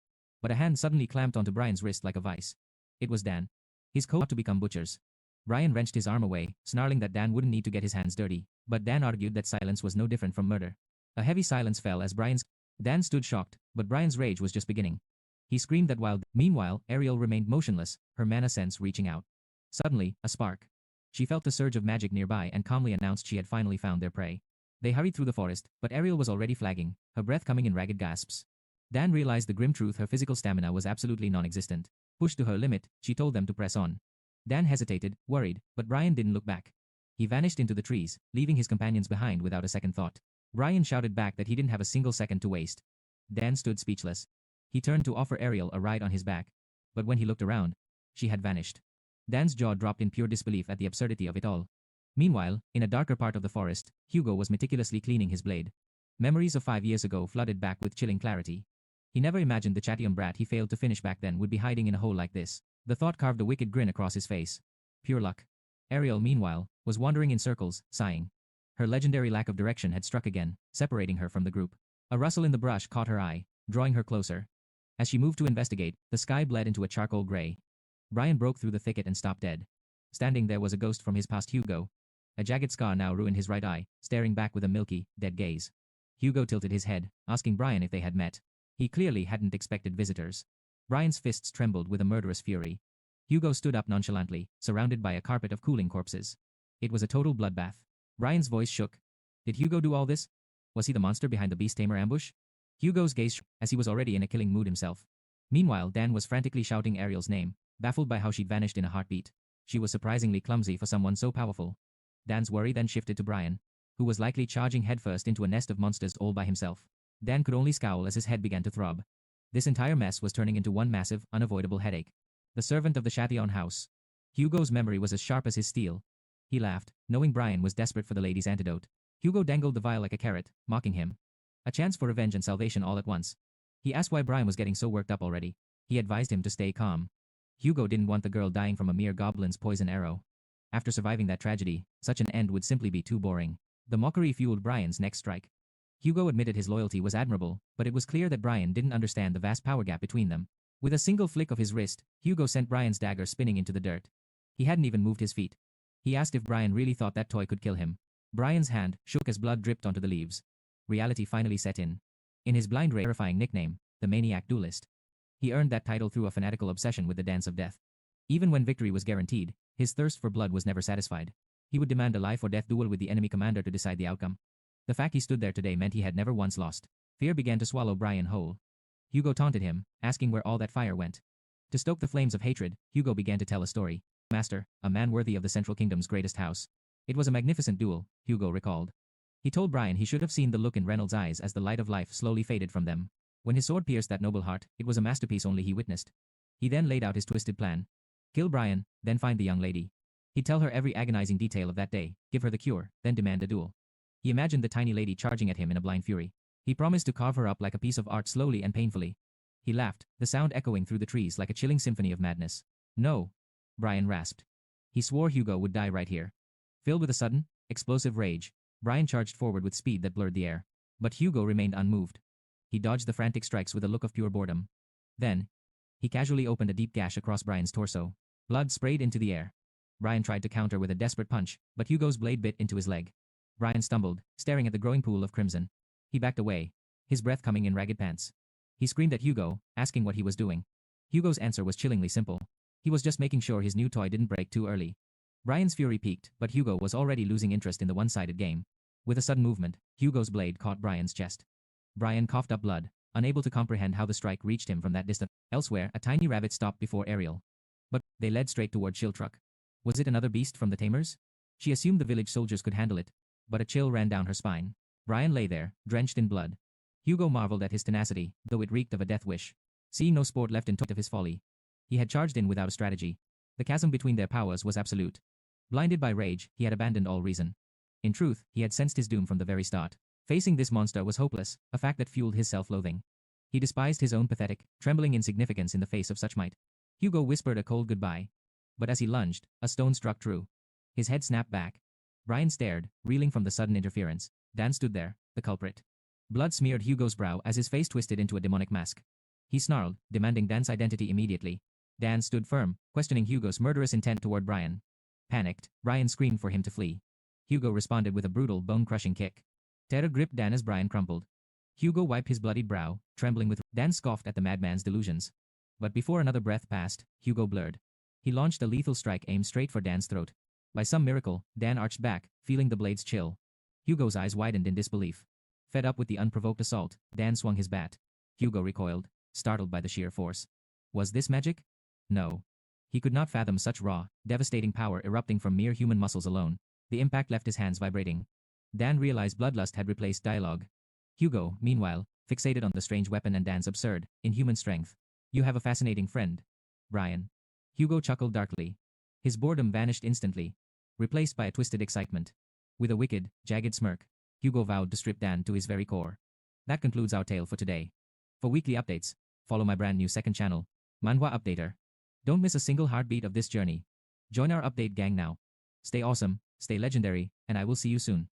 But a hand suddenly clamped onto Brian's wrist like a vice. It was Dan. His code to become butchers. Brian wrenched his arm away, snarling that Dan wouldn't need to get his hands dirty, but Dan argued that silence was no different from murder. A heavy silence fell as Dan stood shocked, but Brian's rage was just beginning. He screamed that while. Meanwhile, Ariel remained motionless, her mana sense reaching out. Suddenly, a spark. She felt the surge of magic nearby and calmly announced she had finally found their prey. They hurried through the forest, but Ariel was already flagging, her breath coming in ragged gasps. Dan realized the grim truth: her physical stamina was absolutely non-existent. Pushed to her limit, she told them to press on. Dan hesitated, worried, but Brian didn't look back. He vanished into the trees, leaving his companions behind without a second thought. Brian shouted back that he didn't have a single second to waste. Dan stood speechless. He turned to offer Ariel a ride on his back, but when he looked around, she had vanished. Dan's jaw dropped in pure disbelief at the absurdity of it all. Meanwhile, in a darker part of the forest, Hugo was meticulously cleaning his blade. Memories of 5 years ago flooded back with chilling clarity. He never imagined the Chatillon brat he failed to finish back then would be hiding in a hole like this. The thought carved a wicked grin across his face. Pure luck. Ariel, meanwhile, was wandering in circles, sighing. Her legendary lack of direction had struck again, separating her from the group. A rustle in the brush caught her eye, drawing her closer. As she moved to investigate, the sky bled into a charcoal gray. Brian broke through the thicket and stopped dead. Standing there was a ghost from his past, Hugo. A jagged scar now ruined his right eye, staring back with a milky, dead gaze. Hugo tilted his head, asking Brian if they had met. He clearly hadn't expected visitors. Brian's fists trembled with a murderous fury. Hugo stood up nonchalantly, surrounded by a carpet of cooling corpses. It was a total bloodbath. Brian's voice shook. Did Hugo do all this? Was he the monster behind the beast tamer ambush? Hugo's gaze shook, as he was already in a killing mood himself. Meanwhile, Dan was frantically shouting Ariel's name, baffled by how she'd vanished in a heartbeat. She was surprisingly clumsy for someone so powerful. Dan's worry then shifted to Brian, who was likely charging headfirst into a nest of monsters all by himself. Dan could only scowl as his head began to throb. This entire mess was turning into one massive, unavoidable headache. The servant of the Chatillon house. Hugo's memory was as sharp as his steel. He laughed, knowing Brian was desperate for the lady's antidote. Hugo dangled the vial like a carrot, mocking him. A chance for revenge and salvation all at once. He asked why Brian was getting so worked up already. He advised him to stay calm. Hugo didn't want the girl dying from a mere goblin's poison arrow. After surviving that tragedy, such an end would simply be too boring. The mockery fueled Brian's next strike. Hugo admitted his loyalty was admirable, but it was clear that Brian didn't understand the vast power gap between them. With a single flick of his wrist, Hugo sent Brian's dagger spinning into the dirt. He hadn't even moved his feet. He asked if Brian really thought that toy could kill him. Brian's hand shook as blood dripped onto the leaves. Reality finally set in. In his blind rage, terrifying nickname, the Maniac Duelist. He earned that title through a fanatical obsession with the dance of death. Even when victory was guaranteed, his thirst for blood was never satisfied. He would demand a life-or-death duel with the enemy commander to decide the outcome. The fact he stood there today meant he had never once lost. Fear began to swallow Brian whole. Hugo taunted him, asking where all that fire went. To stoke the flames of hatred, Hugo began to tell a story. Master, a man worthy of the Central Kingdom's greatest house. It was a magnificent duel, Hugo recalled. He told Brian he should have seen the look in Reynolds' eyes as the light of life slowly faded from them. When his sword pierced that noble heart, it was a masterpiece only he witnessed. He then laid out his twisted plan. Kill Brian, then find the young lady. He'd tell her every agonizing detail of that day, give her the cure, then demand a duel. He imagined the tiny lady charging at him in a blind fury. He promised to carve her up like a piece of art slowly and painfully. He laughed, the sound echoing through the trees like a chilling symphony of madness. No, Brian rasped. He swore Hugo would die right here. Filled with a sudden, explosive rage, Brian charged forward with speed that blurred the air. But Hugo remained unmoved. He dodged the frantic strikes with a look of pure boredom. Then, he casually opened a deep gash across Brian's torso. Blood sprayed into the air. Brian tried to counter with a desperate punch, but Hugo's blade bit into his leg. Brian stumbled, staring at the growing pool of crimson. He backed away, his breath coming in ragged pants. He screamed at Hugo, asking what he was doing. Hugo's answer was chillingly simple. He was just making sure his new toy didn't break too early. Brian's fury peaked, but Hugo was already losing interest in the one-sided game. With a sudden movement, Hugo's blade caught Brian's chest. Brian coughed up blood, unable to comprehend how the strike reached him from that distance. Elsewhere, a tiny rabbit stopped before Ariel. But they led straight toward Chiltruck. Was it another beast from the Tamers? She assumed the village soldiers could handle it, but a chill ran down her spine. Brian lay there, drenched in blood. Hugo marveled at his tenacity, though it reeked of a death wish. Seeing no sport left in of his folly, he had charged in without a strategy. The chasm between their powers was absolute. Blinded by rage, he had abandoned all reason. In truth, he had sensed his doom from the very start. Facing this monster was hopeless, a fact that fueled his self-loathing. He despised his own pathetic, trembling insignificance in the face of such might. Hugo whispered a cold goodbye. But as he lunged, a stone struck true. His head snapped back. Brian stared, reeling from the sudden interference. Dan stood there, the culprit. Blood smeared Hugo's brow as his face twisted into a demonic mask. He snarled, demanding Dan's identity immediately. Dan stood firm, questioning Hugo's murderous intent toward Brian. Panicked, Brian screamed for him to flee. Hugo responded with a brutal, bone-crushing kick. Terror gripped Dan as Brian crumpled. Hugo wiped his bloodied brow, trembling with Dan scoffed at the madman's delusions. But before another breath passed, Hugo blurred. He launched a lethal strike aimed straight for Dan's throat. By some miracle, Dan arched back, feeling the blade's chill. Hugo's eyes widened in disbelief. Fed up with the unprovoked assault, Dan swung his bat. Hugo recoiled, startled by the sheer force. Was this magic? No. He could not fathom such raw, devastating power erupting from mere human muscles alone. The impact left his hands vibrating. Dan realized bloodlust had replaced dialogue. Hugo, meanwhile, fixated on the strange weapon and Dan's absurd, inhuman strength. You have a fascinating friend, Brian. Hugo chuckled darkly. His boredom vanished instantly, replaced by a twisted excitement. With a wicked, jagged smirk, Hugo vowed to strip Dan to his very core. That concludes our tale for today. For weekly updates, follow my brand new second channel, Manhwa Updater. Don't miss a single heartbeat of this journey. Join our update gang now. Stay awesome, stay legendary, and I will see you soon.